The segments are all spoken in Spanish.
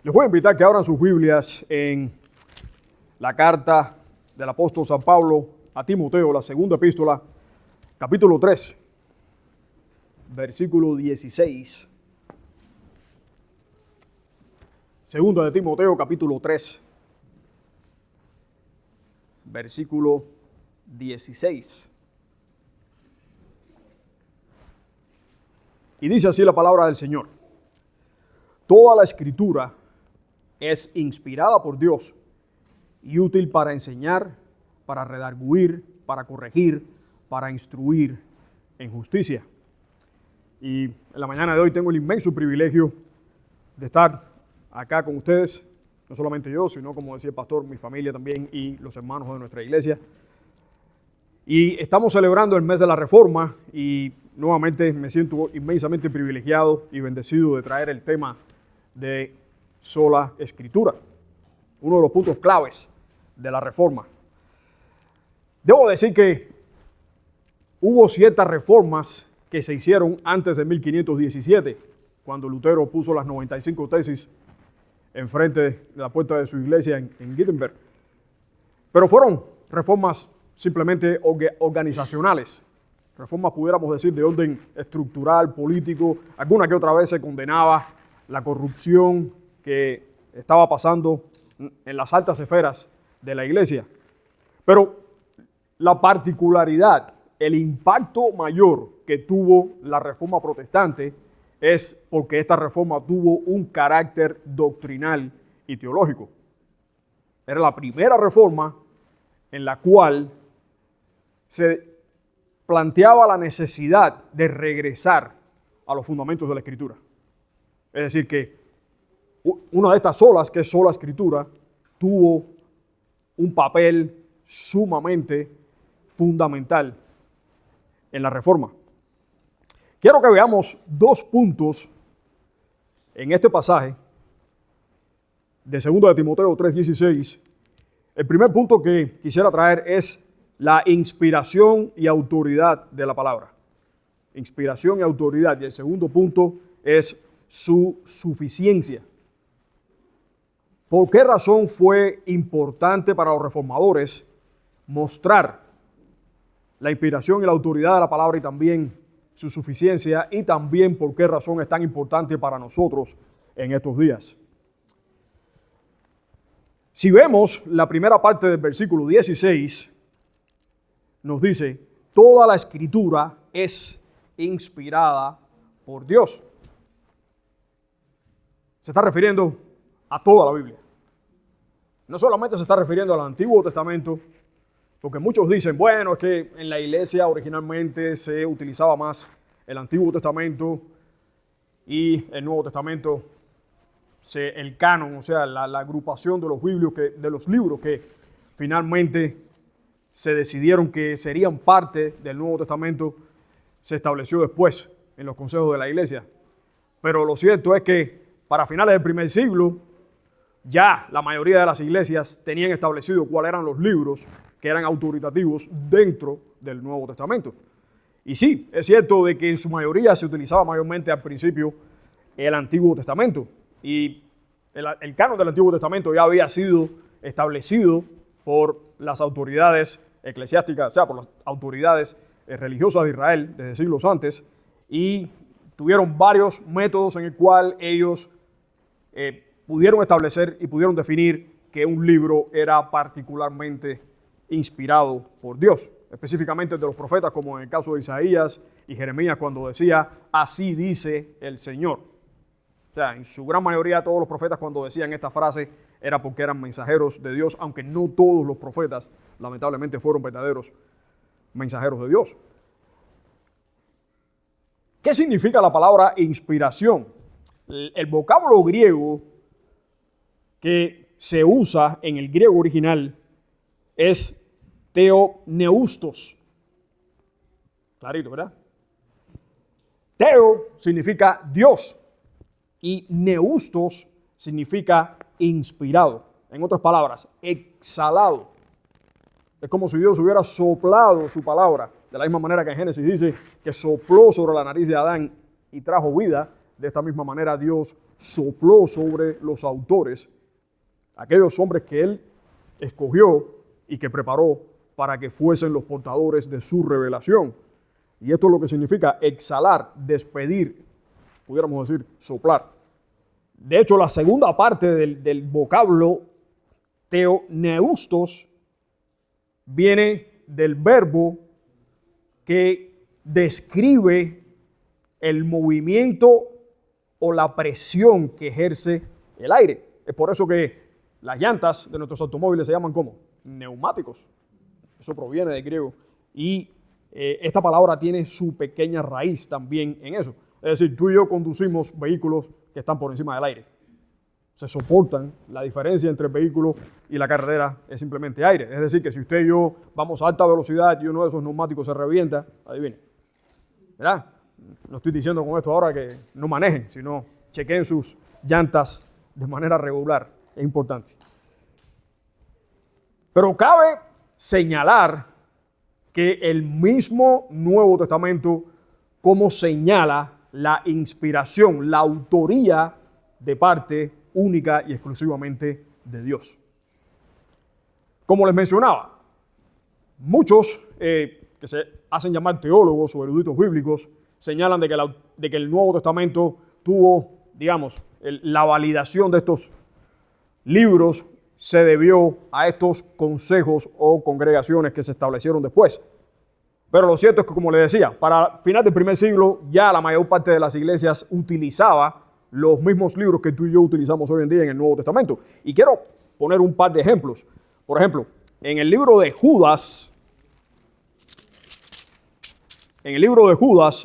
Les voy a invitar que abran sus Biblias en la carta del apóstol San Pablo a Timoteo, la segunda epístola, capítulo 3, versículo 16. Segunda de Timoteo, capítulo 3, versículo 16. Y dice así la palabra del Señor: toda la Escritura es inspirada por Dios y útil para enseñar, para redarguir, para corregir, para instruir en justicia. Y en la mañana de hoy tengo el inmenso privilegio de estar acá con ustedes, no solamente yo, sino, como decía el pastor, mi familia también y los hermanos de nuestra iglesia. Y estamos celebrando el mes de la Reforma y nuevamente me siento inmensamente privilegiado y bendecido de traer el tema de sola Escritura, uno de los puntos claves de la Reforma. Debo decir que hubo ciertas reformas que se hicieron antes de 1517, cuando Lutero puso las 95 tesis enfrente de la puerta de su iglesia en Wittenberg. Pero fueron reformas simplemente organizacionales, reformas, pudiéramos decir, de orden estructural, político. Alguna que otra vez se condenaba la corrupción que estaba pasando en las altas esferas de la iglesia. Pero la particularidad, el impacto mayor que tuvo la reforma protestante es porque esta reforma tuvo un carácter doctrinal y teológico. Era la primera reforma en la cual se planteaba la necesidad de regresar a los fundamentos de la Escritura. Es decir, que una de estas solas, que es sola Escritura, tuvo un papel sumamente fundamental en la Reforma. Quiero que veamos dos puntos en este pasaje de 2 de Timoteo 3:16. El primer punto que quisiera traer es la inspiración y autoridad de la palabra. Inspiración y autoridad. Y el segundo punto es su suficiencia. ¿Por qué razón fue importante para los reformadores mostrar la inspiración y la autoridad de la palabra y también su suficiencia? Y también por qué razón es tan importante para nosotros en estos días. Si vemos la primera parte del versículo 16, nos dice: toda la Escritura es inspirada por Dios. Se está refiriendo a toda la Biblia. No solamente se está refiriendo al Antiguo Testamento, porque muchos dicen, bueno, es que en la iglesia originalmente se utilizaba más el Antiguo Testamento y el Nuevo Testamento, el canon, o sea, la agrupación de los libros que finalmente se decidieron que serían parte del Nuevo Testamento, se estableció después en los consejos de la iglesia. Pero lo cierto es que para finales del primer siglo, ya la mayoría de las iglesias tenían establecido cuáles eran los libros que eran autoritativos dentro del Nuevo Testamento. Y sí, es cierto de que en su mayoría se utilizaba mayormente al principio el Antiguo Testamento. Y el canon del Antiguo Testamento ya había sido establecido por las autoridades eclesiásticas, o sea, por las autoridades religiosas de Israel desde siglos antes, y tuvieron varios métodos en el cual ellos pudieron establecer y pudieron definir que un libro era particularmente inspirado por Dios, específicamente de los profetas, como en el caso de Isaías y Jeremías, cuando decía, así dice el Señor. O sea, en su gran mayoría todos los profetas, cuando decían esta frase, era porque eran mensajeros de Dios, aunque no todos los profetas, lamentablemente, fueron verdaderos mensajeros de Dios. ¿Qué significa la palabra inspiración? El vocablo griego que se usa en el griego original es theopneustos. Clarito, ¿verdad? Theo significa Dios y neustos significa inspirado. En otras palabras, exhalado. Es como si Dios hubiera soplado su palabra, de la misma manera que en Génesis dice que sopló sobre la nariz de Adán y trajo vida. de esta misma manera Dios sopló sobre los autores, aquellos hombres que Él escogió y que preparó para que fuesen los portadores de su revelación. Y esto es lo que significa exhalar, despedir, pudiéramos decir, soplar. De hecho, la segunda parte del vocablo theopneustos viene del verbo que describe el movimiento o la presión que ejerce el aire. Es por eso que las llantas de nuestros automóviles se llaman ¿cómo? Neumáticos. Eso proviene del griego. Y esta palabra tiene su pequeña raíz también en eso. Es decir, tú y yo conducimos vehículos que están por encima del aire. Se soportan. La diferencia entre el vehículo y la carretera es simplemente aire. Es decir, que si usted y yo vamos a alta velocidad y uno de esos neumáticos se revienta, adivine. ¿Verdad? No estoy diciendo con esto ahora que no manejen, sino chequeen sus llantas de manera regular. Es importante. Pero cabe señalar que el mismo Nuevo Testamento, como señala la inspiración, la autoría de parte única y exclusivamente de Dios. Como les mencionaba, muchos que se hacen llamar teólogos o eruditos bíblicos señalan de que el Nuevo Testamento tuvo, digamos, la validación de estos libros se debió a estos consejos o congregaciones que se establecieron después. Pero lo cierto es que, como les decía, para final del primer siglo ya la mayor parte de las iglesias utilizaba los mismos libros que tú y yo utilizamos hoy en día en el Nuevo Testamento. Y quiero poner un par de ejemplos. Por ejemplo, en el libro de Judas,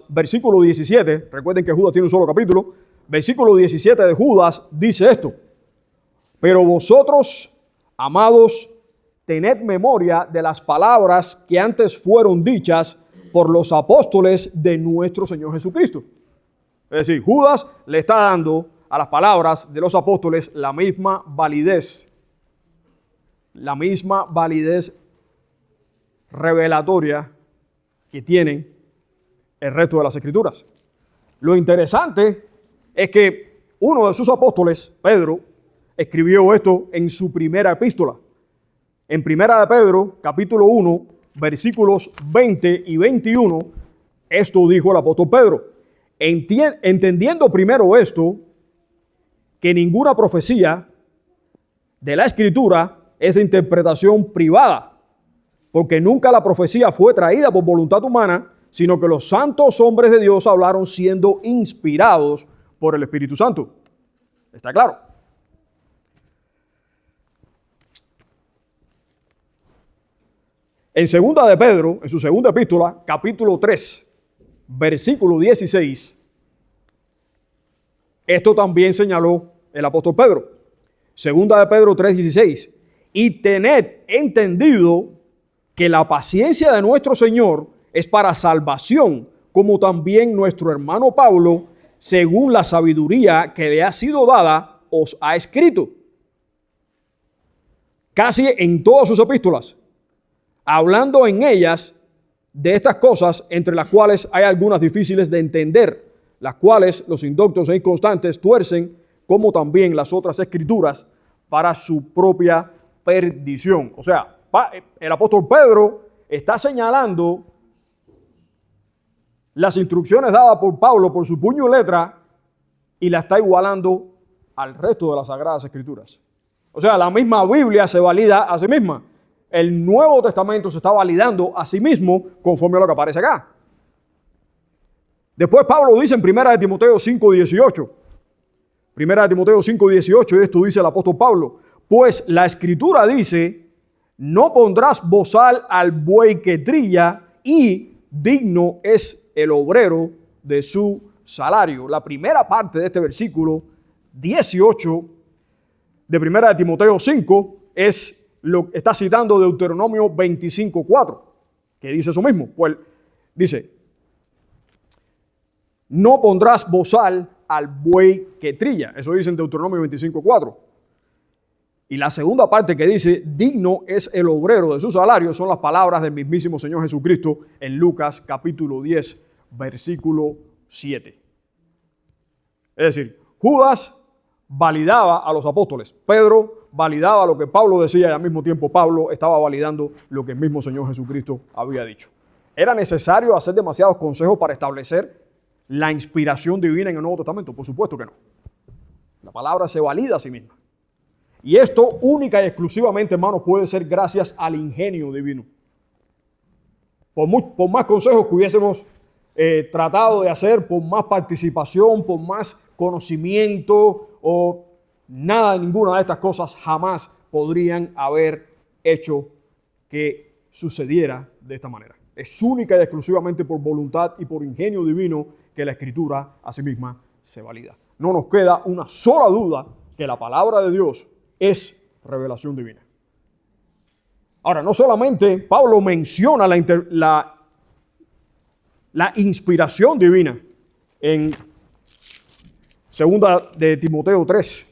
versículo 17, recuerden que Judas tiene un solo capítulo, versículo 17 de Judas dice esto: pero vosotros, amados, tened memoria de las palabras que antes fueron dichas por los apóstoles de nuestro Señor Jesucristo. Es decir, Judas le está dando a las palabras de los apóstoles la misma validez revelatoria que tienen el resto de las Escrituras. Lo interesante es que uno de sus apóstoles, Pedro, escribió esto en su primera epístola. En Primera de Pedro, capítulo 1, versículos 20 y 21, esto dijo el apóstol Pedro: entendiendo primero esto, que ninguna profecía de la Escritura es de interpretación privada, porque nunca la profecía fue traída por voluntad humana, sino que los santos hombres de Dios hablaron siendo inspirados por el Espíritu Santo. ¿Está claro? En segunda de Pedro, en su segunda epístola, capítulo 3, versículo 16, esto también señaló el apóstol Pedro. Segunda de Pedro 3:16. Y tened entendido que la paciencia de nuestro Señor es para salvación, como también nuestro hermano Pablo, según la sabiduría que le ha sido dada, os ha escrito. Casi en todas sus epístolas, hablando en ellas de estas cosas, entre las cuales hay algunas difíciles de entender, las cuales los indoctos e inconstantes tuercen, como también las otras escrituras, para su propia perdición. O sea, el apóstol Pedro está señalando las instrucciones dadas por Pablo por su puño y letra y la está igualando al resto de las Sagradas Escrituras. O sea, la misma Biblia se valida a sí misma. El Nuevo Testamento se está validando a sí mismo conforme a lo que aparece acá. Después Pablo dice en 1 de Timoteo 5:18. 1 de Timoteo 5:18, esto dice el apóstol Pablo: pues la Escritura dice, no pondrás bozal al buey que trilla, y digno es el obrero de su salario. La primera parte de este versículo 18 de 1 de Timoteo 5 está citando Deuteronomio 25:4, que dice eso mismo. Pues dice, no pondrás bozal al buey que trilla. Eso dice en Deuteronomio 25:4. Y la segunda parte que dice, digno es el obrero de su salario, son las palabras del mismísimo Señor Jesucristo en Lucas capítulo 10, versículo 7. Es decir, Judas validaba a los apóstoles. Pedro validaba lo que Pablo decía y al mismo tiempo Pablo estaba validando lo que el mismo Señor Jesucristo había dicho. ¿Era necesario hacer demasiados consejos para establecer la inspiración divina en el Nuevo Testamento? Por supuesto que no. La palabra se valida a sí misma. Y esto única y exclusivamente, hermanos, puede ser gracias al ingenio divino. Por más consejos que hubiésemos tratado de hacer, por más participación, por más conocimiento o nada, ninguna de estas cosas jamás podrían haber hecho que sucediera de esta manera. Es única y exclusivamente por voluntad y por ingenio divino que la Escritura a sí misma se valida. No nos queda una sola duda que la palabra de Dios es revelación divina. Ahora, no solamente Pablo menciona la inspiración divina en 2 de Timoteo 3,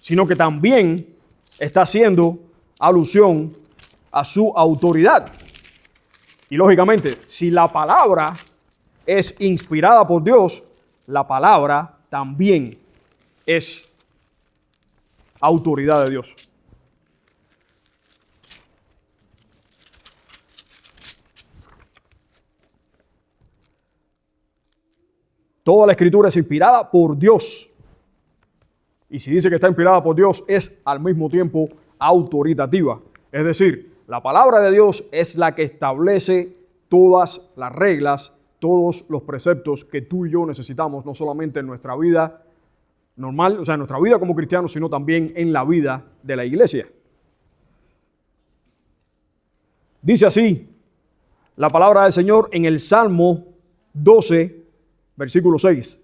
sino que también está haciendo alusión a su autoridad. Y lógicamente, si la palabra es inspirada por Dios, la palabra también es autoridad de Dios. Toda la Escritura es inspirada por Dios. Y si dice que está inspirada por Dios, es al mismo tiempo autoritativa. Es decir, la palabra de Dios es la que establece todas las reglas, todos los preceptos que tú y yo necesitamos, no solamente en nuestra vida normal, o sea, en nuestra vida como cristianos, sino también en la vida de la iglesia. Dice así la palabra del Señor en el Salmo 12, versículo 6.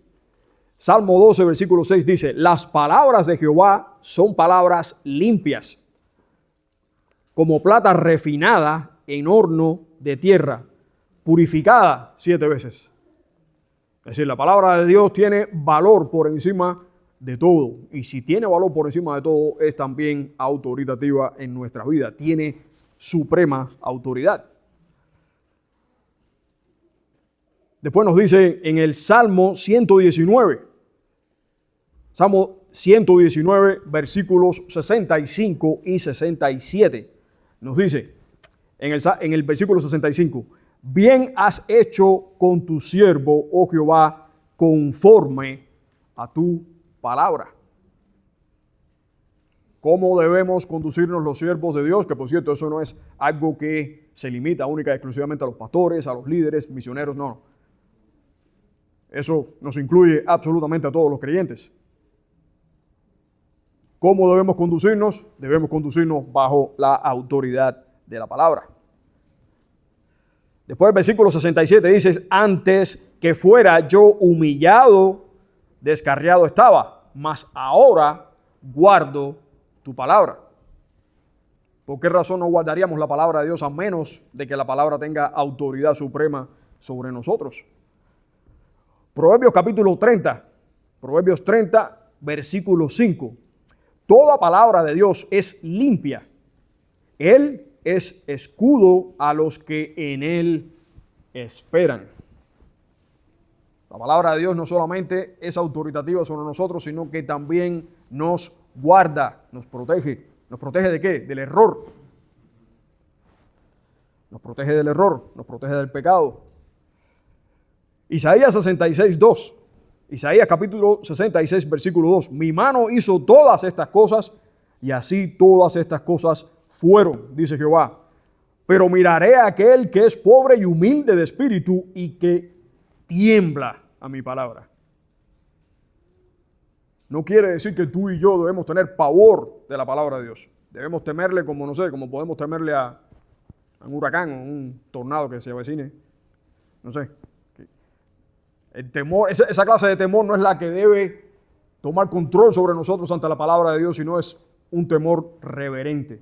Salmo 12, versículo 6 dice: las palabras de Jehová son palabras limpias, como plata refinada en horno de tierra, purificada 7 veces. Es decir, la palabra de Dios tiene valor por encima de todo. Y si tiene valor por encima de todo, es también autoritativa en nuestra vida. Tiene suprema autoridad. Después nos dice en el Salmo 119, Salmo 119, versículos 65 y 67. Nos dice en el versículo 65, bien has hecho con tu siervo, oh Jehová, conforme a tu palabra. ¿Cómo debemos conducirnos los siervos de Dios? Que por cierto, eso no es algo que se limita única y exclusivamente a los pastores, a los líderes, misioneros, no. Eso nos incluye absolutamente a todos los creyentes. ¿Cómo debemos conducirnos? Debemos conducirnos bajo la autoridad de la palabra. Después el versículo 67 dice: antes que fuera yo humillado, descarriado estaba, mas ahora guardo tu palabra. ¿Por qué razón no guardaríamos la palabra de Dios a menos de que la palabra tenga autoridad suprema sobre nosotros? Proverbios capítulo 30, Proverbios 30, versículo 5. Toda palabra de Dios es limpia. Él es escudo a los que en Él esperan. La palabra de Dios no solamente es autoritativa sobre nosotros, sino que también nos guarda, nos protege. ¿Nos protege de qué? Del error. Nos protege del error, nos protege del pecado. Isaías 66, 2. Isaías capítulo 66, versículo 2. Mi mano hizo todas estas cosas y así todas estas cosas fueron, dice Jehová. Pero miraré a aquel que es pobre y humilde de espíritu y que tiembla a mi palabra. No quiere decir que tú y yo debemos tener pavor de la palabra de Dios. Debemos temerle como, no sé, como podemos temerle a un huracán o un tornado que se avecine. No sé. El temor, esa clase de temor no es la que debe tomar control sobre nosotros ante la palabra de Dios, sino es un temor reverente.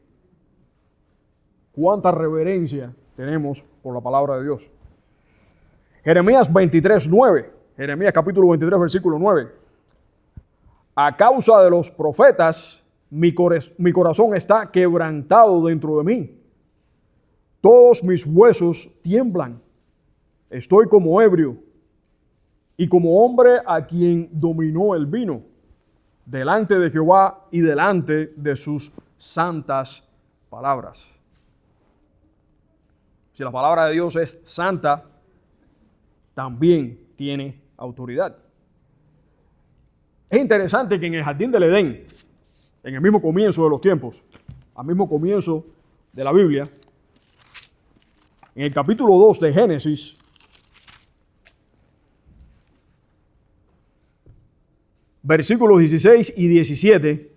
¿Cuánta reverencia tenemos por la palabra de Dios? Jeremías 23, 9. Jeremías capítulo 23, versículo 9. A causa de los profetas, mi corazón está quebrantado dentro de mí. Todos mis huesos tiemblan. Estoy como ebrio. y como hombre a quien dominó el vino, delante de Jehová y delante de sus santas palabras. Si la palabra de Dios es santa, también tiene autoridad. Es interesante que en el jardín del Edén, en el mismo comienzo de los tiempos, al mismo comienzo de la Biblia, en el capítulo 2 de Génesis, versículos 16 y 17,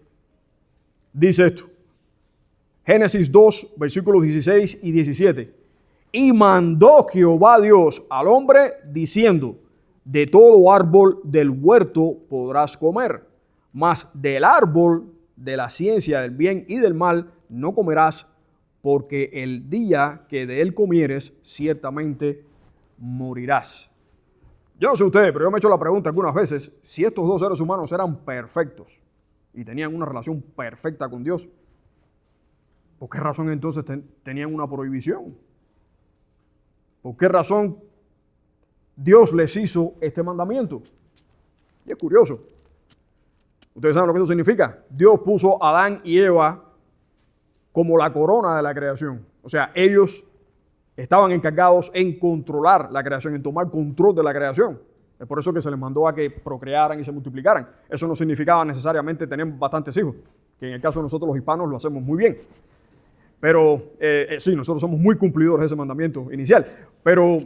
dice esto. Génesis 2, versículos 16 y 17. Y mandó Jehová Dios al hombre diciendo, de todo árbol del huerto podrás comer, mas del árbol de la ciencia del bien y del mal no comerás, porque el día que de él comieres, ciertamente morirás. Yo no sé ustedes, pero yo me he hecho la pregunta algunas veces, si estos dos seres humanos eran perfectos y tenían una relación perfecta con Dios, ¿por qué razón entonces tenían una prohibición? ¿Por qué razón Dios les hizo este mandamiento? Y es curioso. ¿Ustedes saben lo que eso significa? Dios puso a Adán y Eva como la corona de la creación. O sea, ellos estaban encargados en controlar la creación, en tomar control de la creación. Es por eso que se les mandó a que procrearan y se multiplicaran. Eso no significaba necesariamente tener bastantes hijos, que en el caso de nosotros los hispanos lo hacemos muy bien. Pero sí, nosotros somos muy cumplidores de ese mandamiento inicial. Pero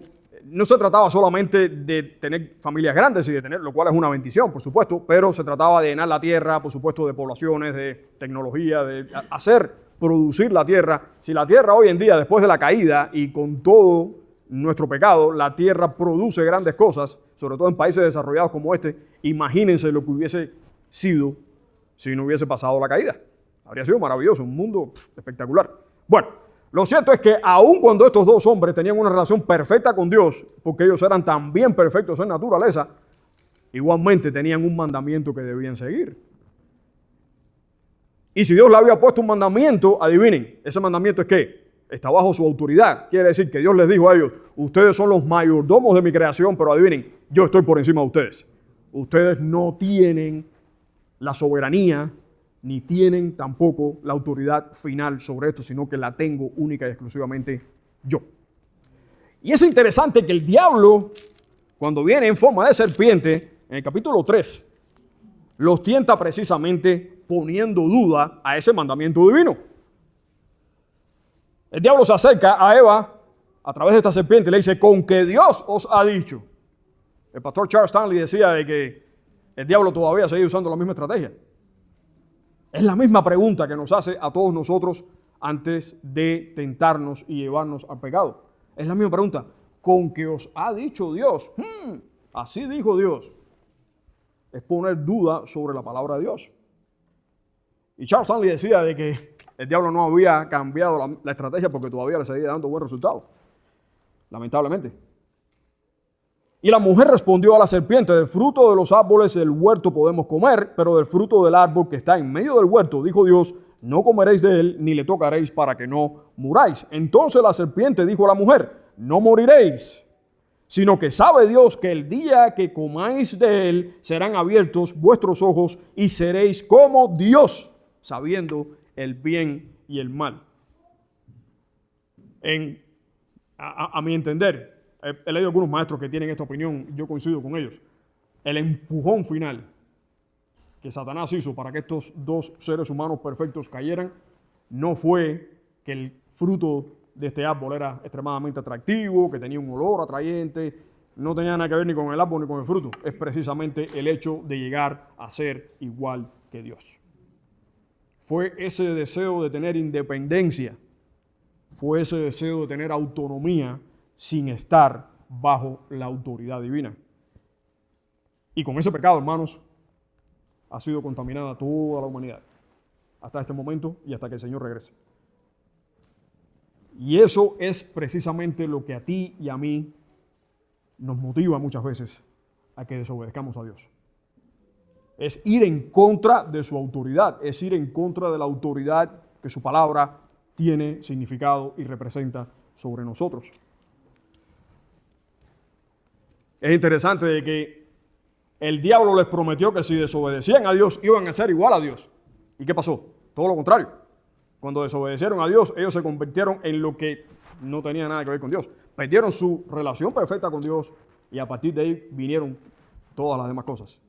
no se trataba solamente de tener familias grandes y de tener, lo cual es una bendición, por supuesto, pero se trataba de llenar la tierra, por supuesto, de poblaciones, de tecnología, de producir la tierra. Si la tierra hoy en día, después de la caída y con todo nuestro pecado, la tierra produce grandes cosas, sobre todo en países desarrollados como este, imagínense lo que hubiese sido si no hubiese pasado la caída. Habría sido maravilloso, un mundo espectacular. Bueno, lo cierto es que aun cuando estos dos hombres tenían una relación perfecta con Dios, porque ellos eran también perfectos en naturaleza, igualmente tenían un mandamiento que debían seguir. Y si Dios le había puesto un mandamiento, adivinen, ese mandamiento es ¿qué? Está bajo su autoridad. Quiere decir que Dios les dijo a ellos, ustedes son los mayordomos de mi creación, pero adivinen, yo estoy por encima de ustedes. Ustedes no tienen la soberanía, ni tienen tampoco la autoridad final sobre esto, sino que la tengo única y exclusivamente yo. Y es interesante que el diablo, cuando viene en forma de serpiente, en el capítulo 3, los tienta precisamente poniendo duda a ese mandamiento divino. El diablo se acerca a Eva a través de esta serpiente y le dice, con que Dios os ha dicho. El pastor Charles Stanley decía de que el diablo todavía sigue usando la misma estrategia. Es la misma pregunta que nos hace a todos nosotros antes de tentarnos y llevarnos al pecado. Es la misma pregunta. ¿Con que os ha dicho Dios? Así dijo Dios. Es poner duda sobre la palabra de Dios. Y Charles Stanley decía de que el diablo no había cambiado la estrategia porque todavía le seguía dando buen resultado. Lamentablemente. Y la mujer respondió a la serpiente, del fruto de los árboles del huerto podemos comer, pero del fruto del árbol que está en medio del huerto, dijo Dios, no comeréis de él, ni le tocaréis para que no muráis. Entonces la serpiente dijo a la mujer, no moriréis, sino que sabe Dios que el día que comáis de él, serán abiertos vuestros ojos y seréis como Dios, sabiendo el bien y el mal. A mi entender, he leído algunos maestros que tienen esta opinión, yo coincido con ellos. El empujón final que Satanás hizo para que estos dos seres humanos perfectos cayeran no fue que el fruto de este árbol era extremadamente atractivo, que tenía un olor atrayente, no tenía nada que ver ni con el árbol ni con el fruto. Es precisamente el hecho de llegar a ser igual que Dios. Fue ese deseo de tener independencia, fue ese deseo de tener autonomía sin estar bajo la autoridad divina. Y con ese pecado, hermanos, ha sido contaminada toda la humanidad hasta este momento y hasta que el Señor regrese. Y eso es precisamente lo que a ti y a mí nos motiva muchas veces a que desobedezcamos a Dios. Es ir en contra de su autoridad, es ir en contra de la autoridad que su palabra tiene significado y representa sobre nosotros. Es interesante de que el diablo les prometió que si desobedecían a Dios iban a ser igual a Dios. ¿Y qué pasó? Todo lo contrario. Cuando desobedecieron a Dios, ellos se convirtieron en lo que no tenía nada que ver con Dios. Perdieron su relación perfecta con Dios y a partir de ahí vinieron todas las demás cosas.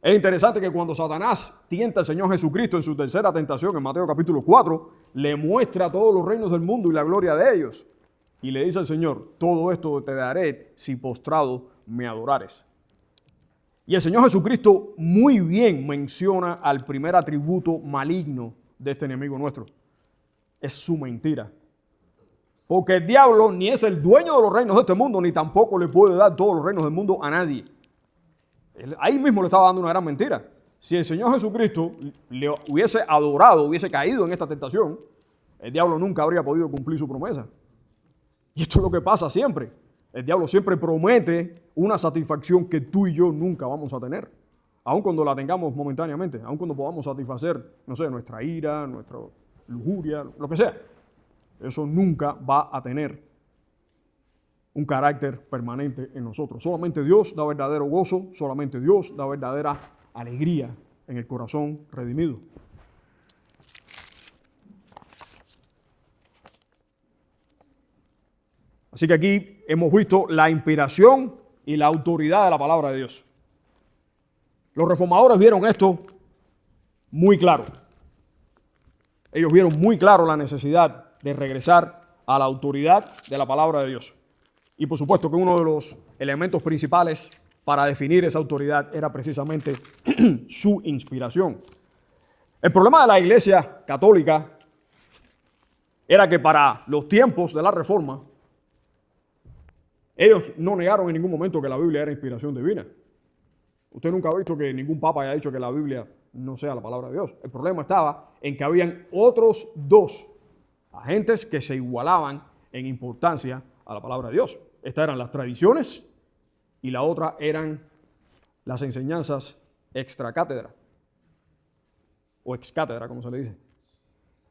Es interesante que cuando Satanás tienta al Señor Jesucristo en su tercera tentación, en Mateo capítulo 4, le muestra todos los reinos del mundo y la gloria de ellos. Y le dice al Señor, todo esto te daré si postrado me adorares. Y el Señor Jesucristo muy bien menciona al primer atributo maligno de este enemigo nuestro. Es su mentira. Porque el diablo ni es el dueño de los reinos de este mundo, ni tampoco le puede dar todos los reinos del mundo a nadie. Ahí mismo le estaba dando una gran mentira. Si el Señor Jesucristo le hubiese adorado, hubiese caído en esta tentación, el diablo nunca habría podido cumplir su promesa. Y esto es lo que pasa siempre. El diablo siempre promete una satisfacción que tú y yo nunca vamos a tener. Aun cuando la tengamos momentáneamente, aun cuando podamos satisfacer, no sé, nuestra ira, nuestra lujuria, lo que sea. Eso nunca va a tener un carácter permanente en nosotros. Solamente Dios da verdadero gozo, solamente Dios da verdadera alegría en el corazón redimido. Así que aquí hemos visto la inspiración y la autoridad de la palabra de Dios. Los reformadores vieron esto muy claro. Ellos vieron muy claro la necesidad de regresar a la autoridad de la palabra de Dios. Y por supuesto que uno de los elementos principales para definir esa autoridad era precisamente su inspiración. El problema de la Iglesia católica era que para los tiempos de la Reforma, ellos no negaron en ningún momento que la Biblia era inspiración divina. Usted nunca ha visto que ningún papa haya dicho que la Biblia no sea la palabra de Dios. El problema estaba en que habían otros dos agentes que se igualaban en importancia a la palabra de Dios. Estas eran las tradiciones y la otra eran las enseñanzas extra cátedra o ex cátedra, como se le dice.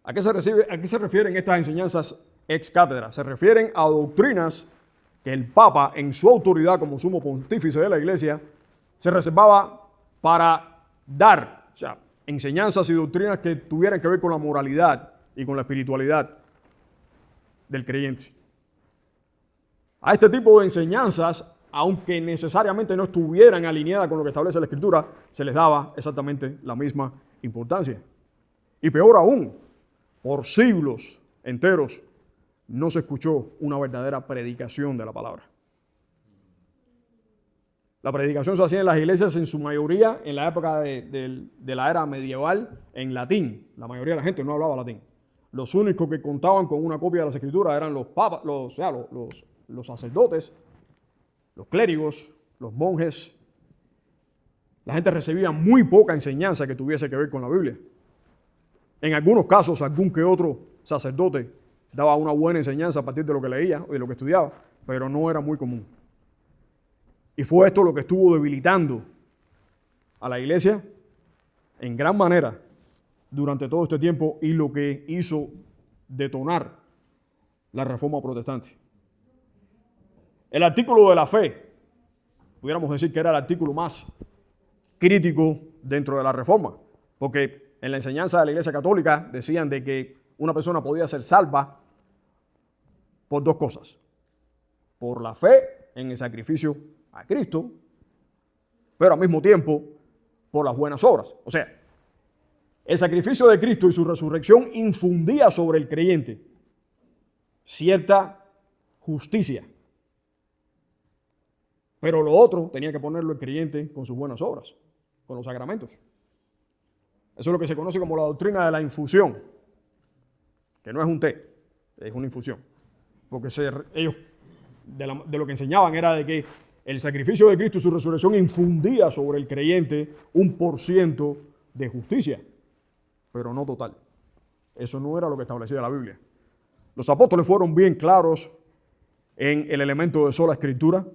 ¿A qué se refieren estas enseñanzas ex cátedra? Se refieren a doctrinas que el Papa, en su autoridad como sumo pontífice de la Iglesia, se reservaba para dar, o sea, enseñanzas y doctrinas que tuvieran que ver con la moralidad y con la espiritualidad del creyente. A este tipo de enseñanzas, aunque necesariamente no estuvieran alineadas con lo que establece la Escritura, se les daba exactamente la misma importancia. Y peor aún, por siglos enteros no se escuchó una verdadera predicación de la palabra. La predicación se hacía en las iglesias en su mayoría en la época de la era medieval en latín. La mayoría de la gente no hablaba latín. Los únicos que contaban con una copia de las Escrituras eran los papas, los sacerdotes, los clérigos, los monjes. La gente recibía muy poca enseñanza que tuviese que ver con la Biblia. En algunos casos, algún que otro sacerdote daba una buena enseñanza a partir de lo que leía o de lo que estudiaba, pero no era muy común. Y fue esto lo que estuvo debilitando a la iglesia en gran manera durante todo este tiempo y lo que hizo detonar la Reforma protestante. El artículo de la fe, pudiéramos decir que era el artículo más crítico dentro de la Reforma, porque en la enseñanza de la Iglesia Católica decían de que una persona podía ser salva por dos cosas: por la fe en el sacrificio a Cristo, pero al mismo tiempo por las buenas obras. O sea, el sacrificio de Cristo y su resurrección infundía sobre el creyente cierta justicia, pero lo otro tenía que ponerlo el creyente con sus buenas obras, con los sacramentos. Eso es lo que se conoce como la doctrina de la infusión, que no es un té, es una infusión. Porque ellos de lo que enseñaban era de que el sacrificio de Cristo y su resurrección infundía sobre el creyente un % de justicia, pero no total. Eso no era lo que establecía la Biblia. Los apóstoles fueron bien claros en el elemento de sola escritura.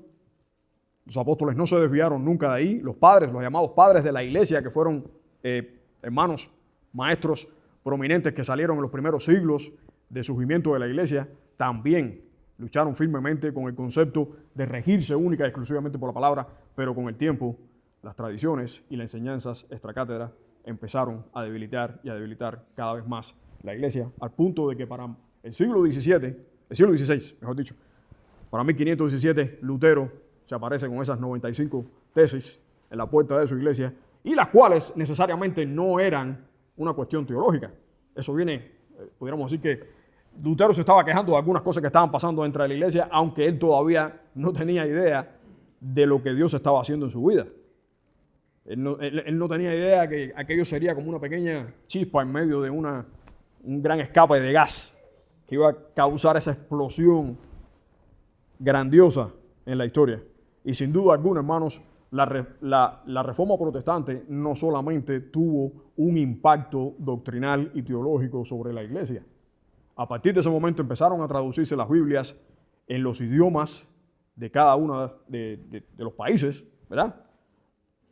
Los apóstoles no se desviaron nunca de ahí. Los padres, los llamados padres de la iglesia, que fueron hermanos, maestros prominentes que salieron en los primeros siglos de surgimiento de la iglesia, también lucharon firmemente con el concepto de regirse única y exclusivamente por la palabra, pero con el tiempo las tradiciones y las enseñanzas extracátedra empezaron a debilitar y a debilitar cada vez más la iglesia, al punto de que para el siglo XVI, mejor dicho, para 1517, Lutero se aparece con esas 95 tesis en la puerta de su iglesia, y las cuales necesariamente no eran una cuestión teológica. Eso viene, pudiéramos decir que Lutero se estaba quejando de algunas cosas que estaban pasando dentro de la iglesia, aunque él todavía no tenía idea de lo que Dios estaba haciendo en su vida. Él no tenía idea que aquello sería como una pequeña chispa en medio de un gran escape de gas que iba a causar esa explosión grandiosa en la historia. Y sin duda alguna, hermanos, la reforma protestante no solamente tuvo un impacto doctrinal y teológico sobre la iglesia. A partir de ese momento empezaron a traducirse las Biblias en los idiomas de cada uno de los países, ¿verdad?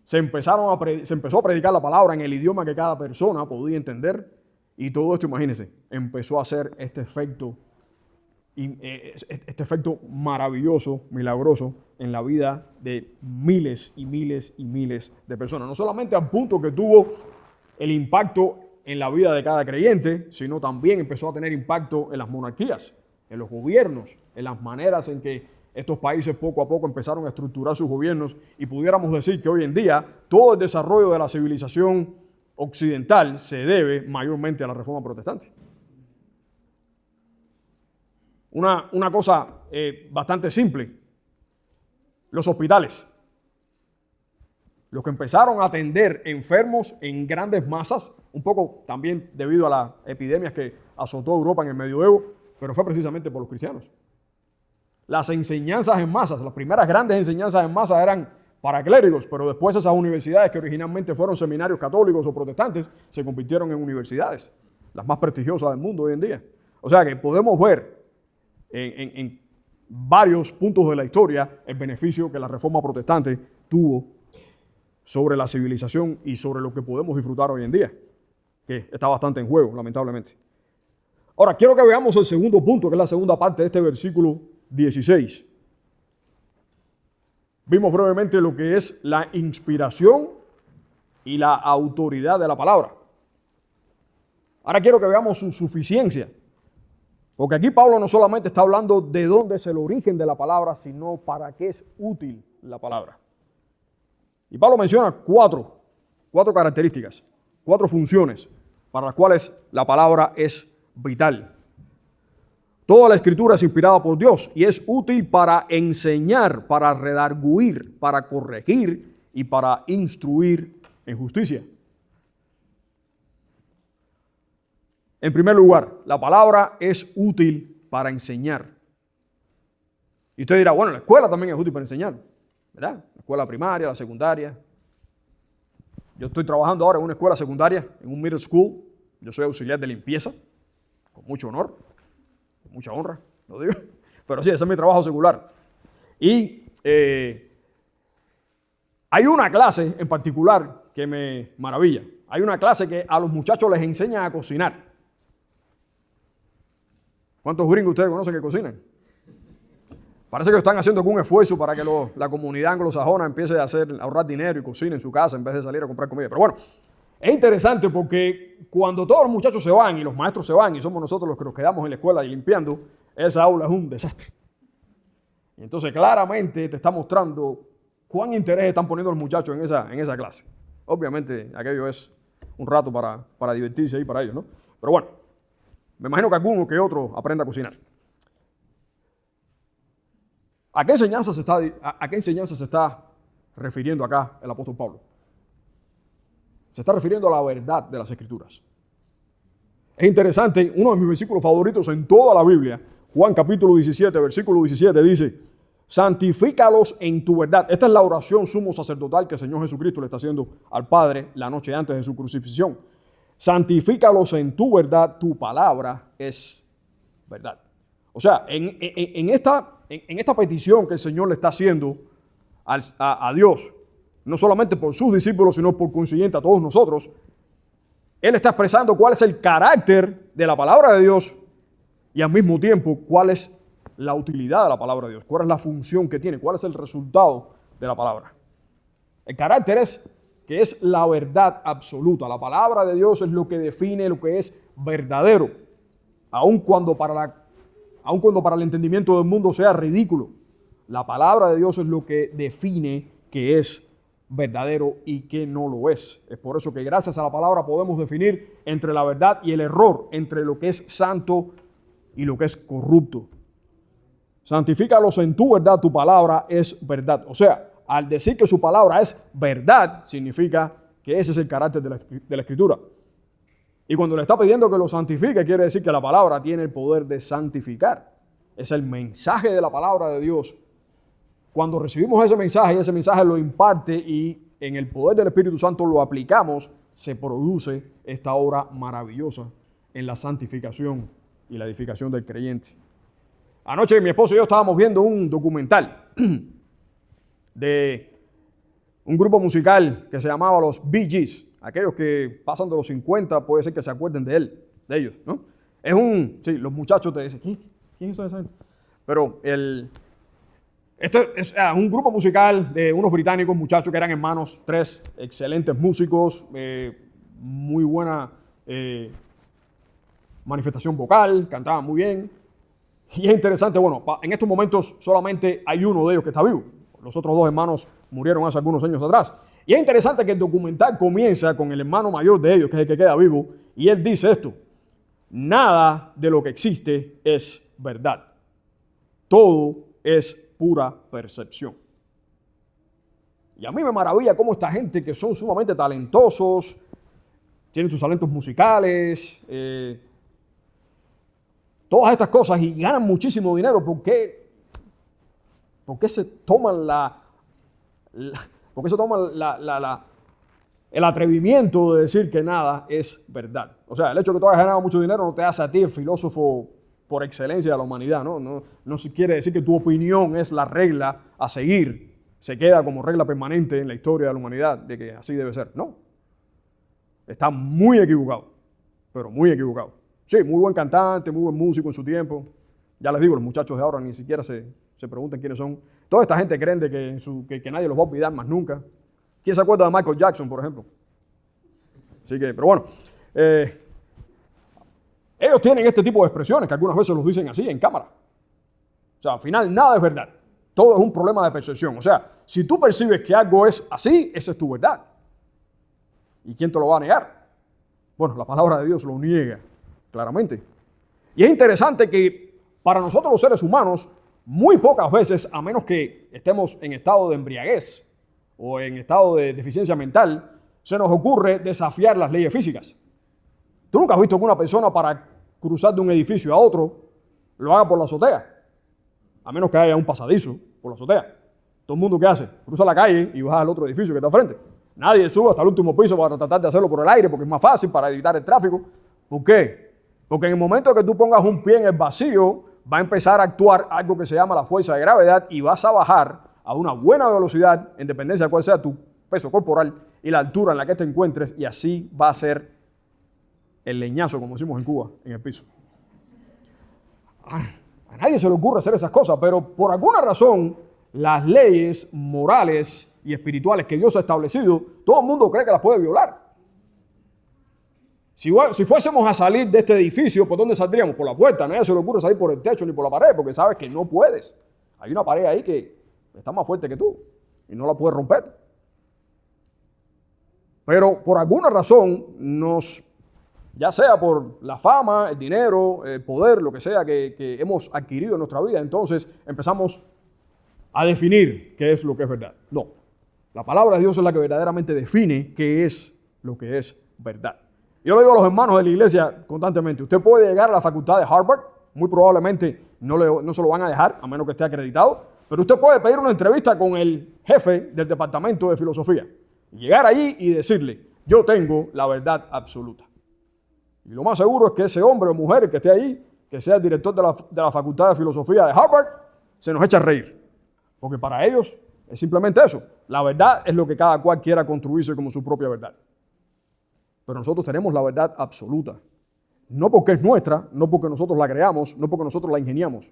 Se empezó a predicar la palabra en el idioma que cada persona podía entender, y todo esto, imagínense, empezó a hacer este efecto maravilloso, milagroso en la vida de miles y miles y miles de personas. No solamente al punto que tuvo el impacto en la vida de cada creyente, sino también empezó a tener impacto en las monarquías, en los gobiernos, en las maneras en que estos países poco a poco empezaron a estructurar sus gobiernos, y pudiéramos decir que hoy en día todo el desarrollo de la civilización occidental se debe mayormente a la reforma protestante. Una cosa bastante simple: los hospitales. Los que empezaron a atender enfermos en grandes masas, un poco también debido a las epidemias que azotó Europa en el medioevo, pero fue precisamente por los cristianos. Las enseñanzas en masas, las primeras grandes enseñanzas en masa eran para clérigos, pero después esas universidades que originalmente fueron seminarios católicos o protestantes se convirtieron en universidades, las más prestigiosas del mundo hoy en día. O sea que podemos ver en varios puntos de la historia el beneficio que la reforma protestante tuvo sobre la civilización y sobre lo que podemos disfrutar hoy en día, que está bastante en juego, lamentablemente. Ahora, quiero que veamos el segundo punto, que es la segunda parte de este versículo 16. Vimos brevemente lo que es la inspiración y la autoridad de la palabra. Ahora quiero que veamos su suficiencia, porque aquí Pablo no solamente está hablando de dónde es el origen de la palabra, sino para qué es útil la palabra. Y Pablo menciona cuatro características, 4 funciones para las cuales la palabra es vital. Toda la escritura es inspirada por Dios y es útil para enseñar, para redarguir, para corregir y para instruir en justicia. En primer lugar, la palabra es útil para enseñar. Y usted dirá, bueno, la escuela también es útil para enseñar, ¿verdad? La escuela primaria, la secundaria. Yo estoy trabajando ahora en una escuela secundaria, en un middle school. Yo soy auxiliar de limpieza, con mucho honor, con mucha honra, lo digo. Pero sí, ese es mi trabajo secular. Y hay una clase en particular que me maravilla. Hay una clase que a los muchachos les enseña a cocinar. ¿Cuántos gringos ustedes conocen que cocinan? Parece que están haciendo algún esfuerzo para que la comunidad anglosajona empiece a ahorrar dinero y cocine en su casa en vez de salir a comprar comida. Pero bueno, es interesante porque cuando todos los muchachos se van y los maestros se van y somos nosotros los que nos quedamos en la escuela y limpiando, esa aula es un desastre. Y entonces claramente te está mostrando cuán interés están poniendo los muchachos en esa clase. Obviamente aquello es un rato para divertirse ahí para ellos, ¿no? Pero bueno, me imagino que alguno que otro aprenda a cocinar. ¿A qué enseñanza se está refiriendo acá el apóstol Pablo? Se está refiriendo a la verdad de las Escrituras. Es interesante, uno de mis versículos favoritos en toda la Biblia, Juan capítulo 17, versículo 17, dice: santifícalos en tu verdad. Esta es la oración sumo sacerdotal que el Señor Jesucristo le está haciendo al Padre la noche antes de su crucifixión. Santifícalos en tu verdad, tu palabra es verdad. O sea, en esta petición que el Señor le está haciendo a Dios, no solamente por sus discípulos, sino por consiguiente a todos nosotros, Él está expresando cuál es el carácter de la palabra de Dios y al mismo tiempo cuál es la utilidad de la palabra de Dios, cuál es la función que tiene, cuál es el resultado de la palabra. El carácter es que es la verdad absoluta. La palabra de Dios es lo que define lo que es verdadero, aun cuando para el entendimiento del mundo sea ridículo. La palabra de Dios es lo que define que es verdadero y que no lo es. Es por eso que gracias a la palabra podemos definir entre la verdad y el error, entre lo que es santo y lo que es corrupto. Santifícalos en tu verdad, tu palabra es verdad. O sea, al decir que su palabra es verdad, significa que ese es el carácter de la Escritura. Y cuando le está pidiendo que lo santifique, quiere decir que la palabra tiene el poder de santificar. Es el mensaje de la palabra de Dios. Cuando recibimos ese mensaje y ese mensaje lo imparte y en el poder del Espíritu Santo lo aplicamos, se produce esta obra maravillosa en la santificación y la edificación del creyente. Anoche mi esposo y yo estábamos viendo un documental de un grupo musical que se llamaba los Bee Gees. Aquellos que pasan de los 50 puede ser que se acuerden de ellos, ¿no? Los muchachos te dicen, ¿quién es esa gente? Pero esto es un grupo musical de unos británicos muchachos que eran hermanos, 3 excelentes músicos, muy buena manifestación vocal, cantaban muy bien. Y es interesante, bueno, en estos momentos solamente hay uno de ellos que está vivo. Los otros 2 hermanos murieron hace algunos años atrás. Y es interesante que el documental comienza con el hermano mayor de ellos, que es el que queda vivo, y él dice esto: nada de lo que existe es verdad. Todo es pura percepción. Y a mí me maravilla cómo esta gente que son sumamente talentosos, tienen sus talentos musicales, todas estas cosas y ganan muchísimo dinero. ¿Por qué se toman el atrevimiento de decir que nada es verdad? O sea, el hecho de que tú hayas ganado mucho dinero no te hace a ti el filósofo por excelencia de la humanidad, ¿no? No quiere decir que tu opinión es la regla a seguir, se queda como regla permanente en la historia de la humanidad, de que así debe ser. No. Está muy equivocado, pero muy equivocado. Sí, muy buen cantante, muy buen músico en su tiempo. Ya les digo, los muchachos de ahora ni siquiera se preguntan quiénes son. Toda esta gente creen de que nadie los va a olvidar más nunca. ¿Quién se acuerda de Michael Jackson, por ejemplo? Así que, pero bueno, ellos tienen este tipo de expresiones que algunas veces los dicen así en cámara. O sea, al final nada es verdad. Todo es un problema de percepción. O sea, si tú percibes que algo es así, esa es tu verdad. ¿Y quién te lo va a negar? Bueno, la palabra de Dios lo niega claramente. Y es interesante que para nosotros los seres humanos, muy pocas veces, a menos que estemos en estado de embriaguez o en estado de deficiencia mental, se nos ocurre desafiar las leyes físicas. ¿Tú nunca has visto que una persona para cruzar de un edificio a otro lo haga por la azotea? A menos que haya un pasadizo por la azotea. Todo el mundo, ¿qué hace? Cruza la calle y baja al otro edificio que está frente. Nadie sube hasta el último piso para tratar de hacerlo por el aire porque es más fácil para evitar el tráfico. ¿Por qué? Porque en el momento que tú pongas un pie en el vacío, va a empezar a actuar algo que se llama la fuerza de gravedad y vas a bajar a una buena velocidad, en dependencia de cuál sea tu peso corporal y la altura en la que te encuentres, y así va a ser el leñazo, como decimos en Cuba, en el piso. A nadie se le ocurre hacer esas cosas, pero por alguna razón, las leyes morales y espirituales que Dios ha establecido, todo el mundo cree que las puede violar. Si fuésemos a salir de este edificio, ¿por dónde saldríamos? Por la puerta. A nadie se le ocurre salir por el techo ni por la pared, porque sabes que no puedes. Hay una pared ahí que está más fuerte que tú y no la puedes romper. Pero por alguna razón, ya sea por la fama, el dinero, el poder, lo que sea que hemos adquirido en nuestra vida, entonces empezamos a definir qué es lo que es verdad. No, la palabra de Dios es la que verdaderamente define qué es lo que es verdad. Yo le digo a los hermanos de la iglesia constantemente, usted puede llegar a la facultad de Harvard, muy probablemente no se lo van a dejar, a menos que esté acreditado, pero usted puede pedir una entrevista con el jefe del departamento de filosofía, llegar allí y decirle, yo tengo la verdad absoluta. Y lo más seguro es que ese hombre o mujer que esté ahí, que sea el director de la facultad de filosofía de Harvard, se nos echa a reír, porque para ellos es simplemente eso. La verdad es lo que cada cual quiera construirse como su propia verdad. Pero nosotros tenemos la verdad absoluta. No porque es nuestra, no porque nosotros la creamos, no porque nosotros la ingeniamos.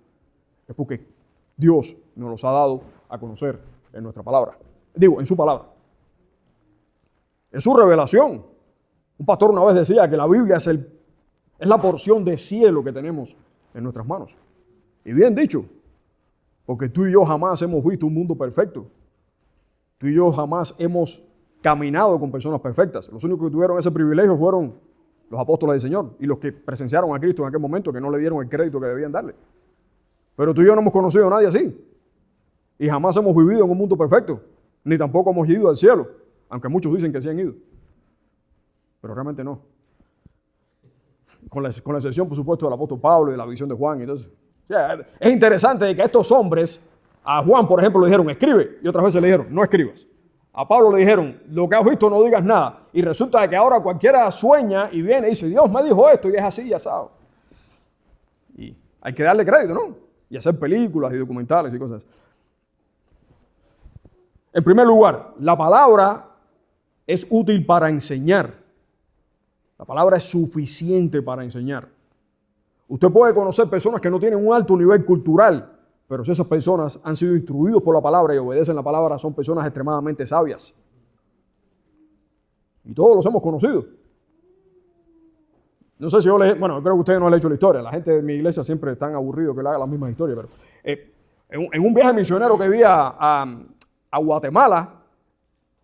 Es porque Dios nos los ha dado a conocer en nuestra palabra. Digo, en su palabra. En su revelación. Un pastor una vez decía que la Biblia es la porción de cielo que tenemos en nuestras manos. Y bien dicho, porque tú y yo jamás hemos visto un mundo perfecto. Tú y yo jamás hemos caminado con personas perfectas. Los únicos que tuvieron ese privilegio fueron los apóstoles del Señor y los que presenciaron a Cristo en aquel momento, que no le dieron el crédito que debían darle. Pero tú y yo no hemos conocido a nadie así. Y jamás hemos vivido en un mundo perfecto, ni tampoco hemos ido al cielo, aunque muchos dicen que sí han ido. Pero realmente no. Con la excepción, por supuesto, del apóstol Pablo y de la visión de Juan y todo eso. O sea, es interesante que estos hombres, a Juan, por ejemplo, le dijeron, escribe, y otras veces le dijeron, no escribas. A Pablo le dijeron, lo que has visto no digas nada. Y resulta que ahora cualquiera sueña y viene y dice, Dios me dijo esto, y es así, ya sabes. Y hay que darle crédito, ¿no? Y hacer películas y documentales y cosas. En primer lugar, la palabra es útil para enseñar. La palabra es suficiente para enseñar. Usted puede conocer personas que no tienen un alto nivel cultural, pero si esas personas han sido instruidos por la palabra y obedecen la palabra, son personas extremadamente sabias. Y todos los hemos conocido. No sé si yo creo que ustedes no han hecho la historia. La gente de mi iglesia siempre están aburridos que le haga las mismas historias. Pero en un viaje misionero que vi a Guatemala,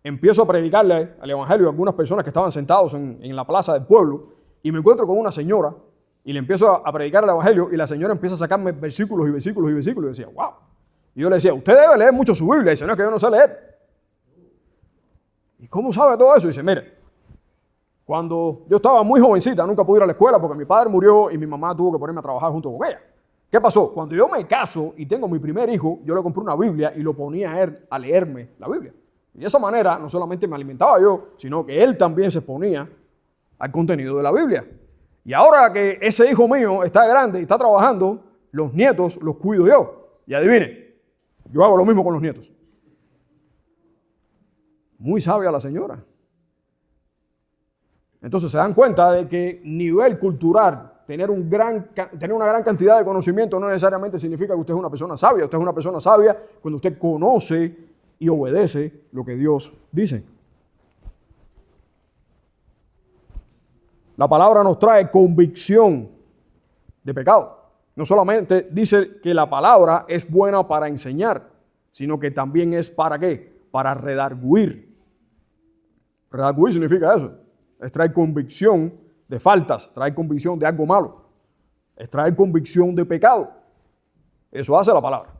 empiezo a predicarle al evangelio a algunas personas que estaban sentados en la plaza del pueblo y me encuentro con una señora y le empiezo a predicar el evangelio y la señora empieza a sacarme versículos y versículos y versículos y decía, wow. Y yo le decía, usted debe leer mucho su Biblia. Y dice, no, es que yo no sé leer. ¿Y cómo sabe todo eso? Y dice, mire, cuando yo estaba muy jovencita, nunca pude ir a la escuela porque mi padre murió y mi mamá tuvo que ponerme a trabajar junto con ella. ¿Qué pasó? Cuando yo me caso y tengo mi primer hijo, yo le compré una Biblia y lo ponía a él a leerme la Biblia. Y de esa manera no solamente me alimentaba yo, sino que él también se ponía al contenido de la Biblia. Y ahora que ese hijo mío está grande y está trabajando, los nietos los cuido yo. Y adivine, yo hago lo mismo con los nietos. Muy sabia la señora. Entonces se dan cuenta de que nivel cultural, tener una gran cantidad de conocimiento no necesariamente significa que usted es una persona sabia. Usted es una persona sabia cuando usted conoce y obedece lo que Dios dice. La palabra nos trae convicción de pecado. No solamente dice que la palabra es buena para enseñar, sino que también es ¿para qué? Para redarguir. Redarguir significa eso. Es traer convicción de faltas, traer convicción de algo malo. Es traer convicción de pecado. Eso hace la palabra.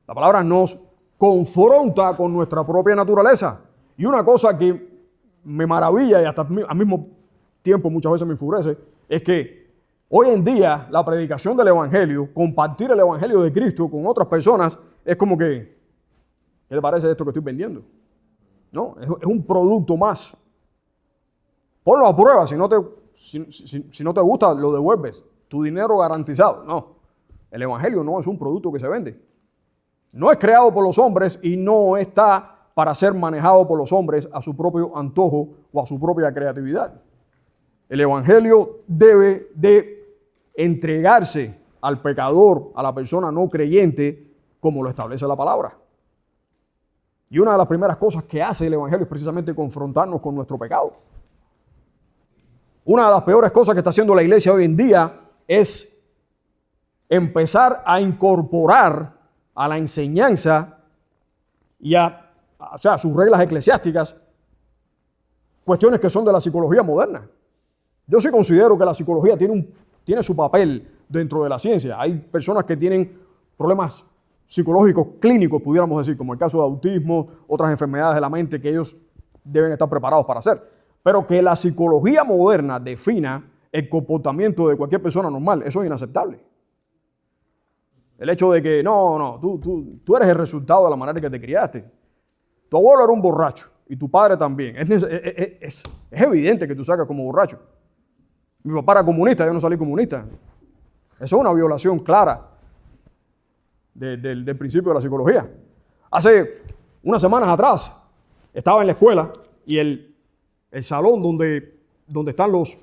La palabra nos confronta con nuestra propia naturaleza. Y una cosa que me maravilla y hasta al mismo tiempo muchas veces me enfurece, es que hoy en día la predicación del evangelio, compartir el evangelio de Cristo con otras personas, es como que, ¿qué te parece esto que estoy vendiendo? No, es un producto más. Ponlo a prueba, si no te gusta, lo devuelves. Tu dinero garantizado. No, el evangelio no es un producto que se vende. No es creado por los hombres y no está para ser manejado por los hombres a su propio antojo o a su propia creatividad. El evangelio debe de entregarse al pecador, a la persona no creyente, como lo establece la palabra. Y una de las primeras cosas que hace el evangelio es precisamente confrontarnos con nuestro pecado. Una de las peores cosas que está haciendo la iglesia hoy en día es empezar a incorporar a la enseñanza y a sus reglas eclesiásticas cuestiones que son de la psicología moderna. Yo sí considero que la psicología tiene su papel dentro de la ciencia. Hay personas que tienen problemas psicológicos clínicos, pudiéramos decir, como el caso de autismo, otras enfermedades de la mente que ellos deben estar preparados para hacer. Pero que la psicología moderna defina el comportamiento de cualquier persona normal, eso es inaceptable. El hecho de que, tú eres el resultado de la manera en que te criaste. Tu abuelo era un borracho y tu padre también. Es evidente que tú sacas como borracho. Mi papá era comunista, yo no salí comunista. Eso es una violación clara del principio de la psicología. Hace unas semanas atrás estaba en la escuela y el salón donde están los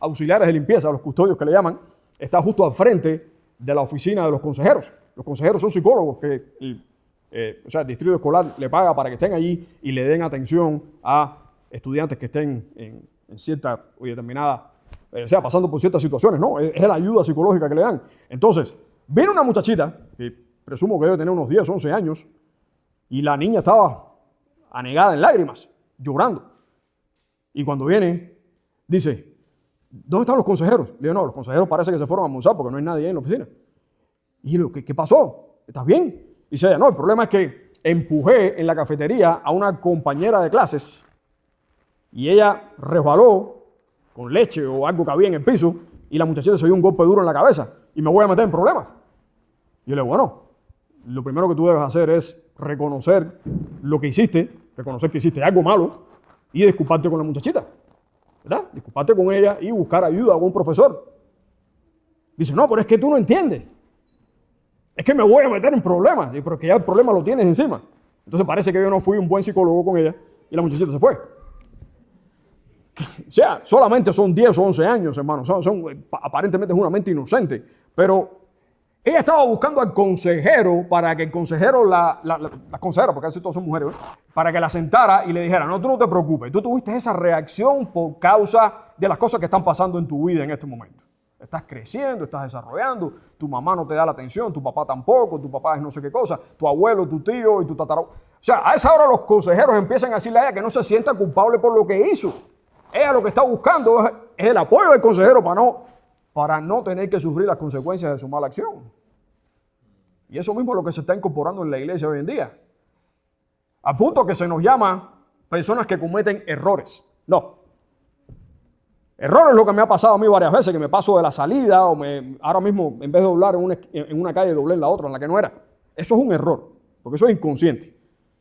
auxiliares de limpieza, los custodios que le llaman, está justo al frente de la oficina de los consejeros. Los consejeros son psicólogos que el distrito escolar le paga para que estén allí y le den atención a estudiantes que estén en cierta o determinada, pasando por ciertas situaciones, ¿no? Es la ayuda psicológica que le dan. Entonces, viene una muchachita, que presumo que debe tener unos 10, 11 años, y la niña estaba anegada en lágrimas, llorando. Y cuando viene, dice, ¿dónde están los consejeros? Le digo, no, los consejeros parece que se fueron a almorzar porque no hay nadie ahí en la oficina. Y le digo, ¿qué pasó? ¿Estás bien? Dice ella, no, el problema es que empujé en la cafetería a una compañera de clases y ella resbaló con leche o algo que había en el piso y la muchachita se dio un golpe duro en la cabeza y me voy a meter en problemas. Y yo le digo, bueno, lo primero que tú debes hacer es reconocer lo que hiciste, reconocer que hiciste algo malo y disculparte con la muchachita, ¿verdad? Disculparte con ella y buscar ayuda con un profesor. Dice, no, pero es que tú no entiendes. Es que me voy a meter en problemas, pero es que ya el problema lo tienes encima. Entonces parece que yo no fui un buen psicólogo con ella y la muchachita se fue. O sea, solamente son 10 o 11 años, hermano. Aparentemente es una mente inocente. Pero ella estaba buscando al consejero para que el consejero, la consejera, porque casi todos son mujeres, ¿eh? Para que la sentara y le dijera, no, tú no te preocupes. Tú tuviste esa reacción por causa de las cosas que están pasando en tu vida en este momento. Estás creciendo, estás desarrollando, tu mamá no te da la atención, tu papá tampoco, tu papá es no sé qué cosa, tu abuelo, tu tío y tu tatarabuelo. O sea, a esa hora los consejeros empiezan a decirle a ella que no se sienta culpable por lo que hizo. Ella lo que está buscando es el apoyo del consejero para no tener que sufrir las consecuencias de su mala acción. Y eso mismo es lo que se está incorporando en la iglesia hoy en día. A punto que se nos llama personas que cometen errores. No. Error es lo que me ha pasado a mí varias veces, que me paso de la salida o ahora mismo en vez de doblar en una calle doblé en la otra, en la que no era. Eso es un error, porque eso es inconsciente.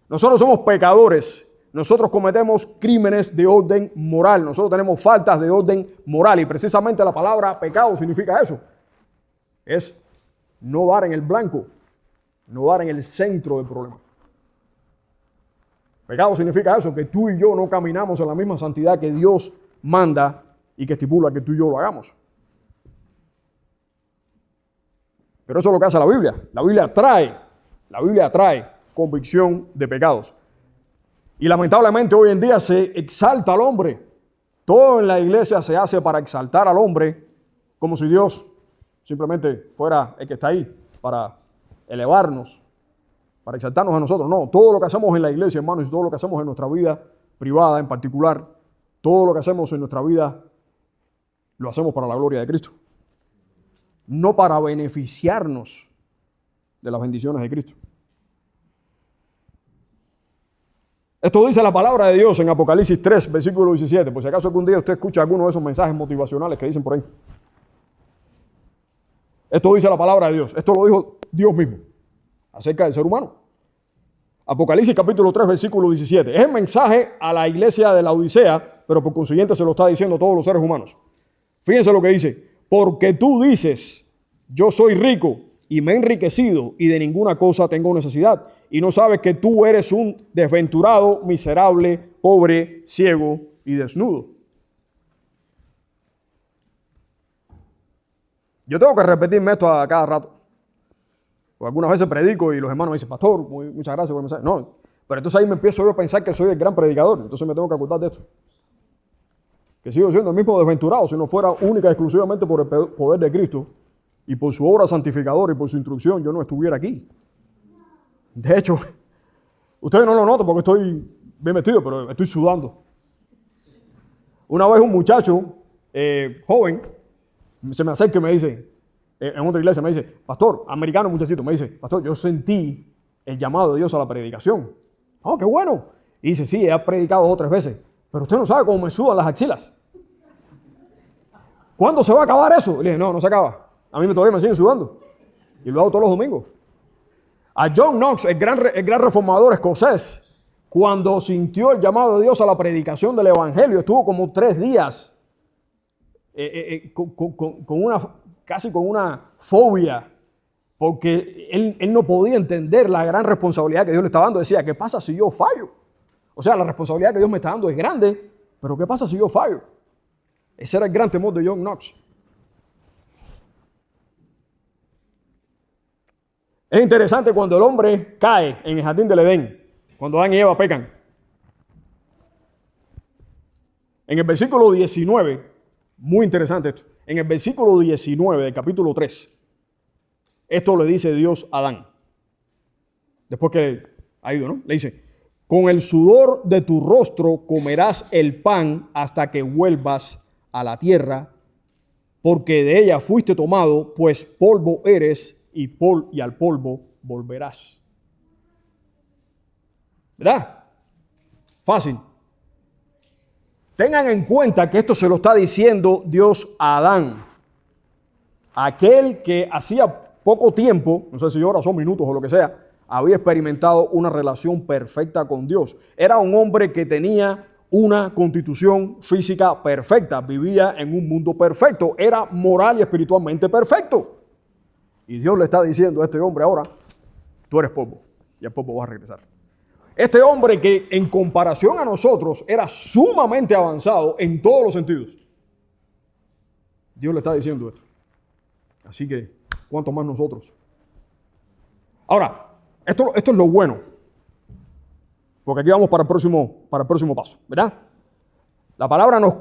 Nosotros somos pecadores, nosotros cometemos crímenes de orden moral, nosotros tenemos faltas de orden moral y precisamente la palabra pecado significa eso. Es no dar en el blanco, no dar en el centro del problema. Pecado significa eso, que tú y yo no caminamos en la misma santidad que Dios manda y que estipula que tú y yo lo hagamos. Pero eso es lo que hace la Biblia. La Biblia trae convicción de pecados. Y lamentablemente hoy en día se exalta al hombre. Todo en la iglesia se hace para exaltar al hombre, como si Dios simplemente fuera el que está ahí para elevarnos, para exaltarnos a nosotros. No, todo lo que hacemos en la iglesia, hermanos, y todo lo que hacemos en nuestra vida privada en particular, todo lo que hacemos en nuestra vida lo hacemos para la gloria de Cristo. No para beneficiarnos de las bendiciones de Cristo. Esto dice la palabra de Dios en Apocalipsis 3, versículo 17. Por si acaso algún día usted escucha alguno de esos mensajes motivacionales que dicen por ahí. Esto dice la palabra de Dios. Esto lo dijo Dios mismo acerca del ser humano. Apocalipsis capítulo 3, versículo 17. Es el mensaje a la iglesia de la Odisea, pero por consiguiente se lo está diciendo a todos los seres humanos. Fíjense lo que dice. Porque tú dices, yo soy rico y me he enriquecido y de ninguna cosa tengo necesidad. Y no sabes que tú eres un desventurado, miserable, pobre, ciego y desnudo. Yo tengo que repetirme esto a cada rato. Porque algunas veces predico y los hermanos me dicen, pastor, muchas gracias por el mensaje. No, pero entonces ahí me empiezo yo a pensar que soy el gran predicador. Entonces me tengo que acordar de esto. Que sigo siendo el mismo desventurado si no fuera única y exclusivamente por el poder de Cristo y por su obra santificadora y por su instrucción, yo no estuviera aquí. De hecho, ustedes no lo notan porque estoy bien vestido, pero estoy sudando. Una vez un muchacho joven se me acerca y me dice, en otra iglesia me dice, pastor, americano muchachito, me dice, pastor, yo sentí el llamado de Dios a la predicación. Oh, qué bueno. Y dice, sí, he predicado 2 o 3 veces, pero usted no sabe cómo me sudan las axilas. ¿Cuándo se va a acabar eso? Y le dije, no se acaba. A mí todavía me siguen sudando. Y lo hago todos los domingos. A John Knox, el gran reformador escocés, cuando sintió el llamado de Dios a la predicación del evangelio, estuvo como 3 días casi con una fobia, porque él no podía entender la gran responsabilidad que Dios le estaba dando. Decía, ¿qué pasa si yo fallo? O sea, la responsabilidad que Dios me está dando es grande, pero ¿qué pasa si yo fallo? Ese era el gran temor de John Knox. Es interesante cuando el hombre cae en el jardín del Edén, cuando Adán y Eva pecan. En el versículo 19, muy interesante esto, en el versículo 19 del capítulo 3, esto le dice Dios a Adán. Después que ha ido, ¿no? Le dice, con el sudor de tu rostro comerás el pan hasta que vuelvas a la tierra, porque de ella fuiste tomado, pues polvo eres y al polvo volverás. ¿Verdad? Fácil. Tengan en cuenta que esto se lo está diciendo Dios a Adán, aquel que hacía poco tiempo, no sé si horas o minutos o lo que sea, había experimentado una relación perfecta con Dios. Era un hombre que tenía una constitución física perfecta, vivía en un mundo perfecto, era moral y espiritualmente perfecto. Y Dios le está diciendo a este hombre ahora, tú eres polvo y al polvo vas a regresar. Este hombre que en comparación a nosotros era sumamente avanzado en todos los sentidos. Dios le está diciendo esto. Así que, ¿cuánto más nosotros? Ahora, esto es lo bueno. Porque aquí vamos para el próximo paso, ¿verdad? La palabra nos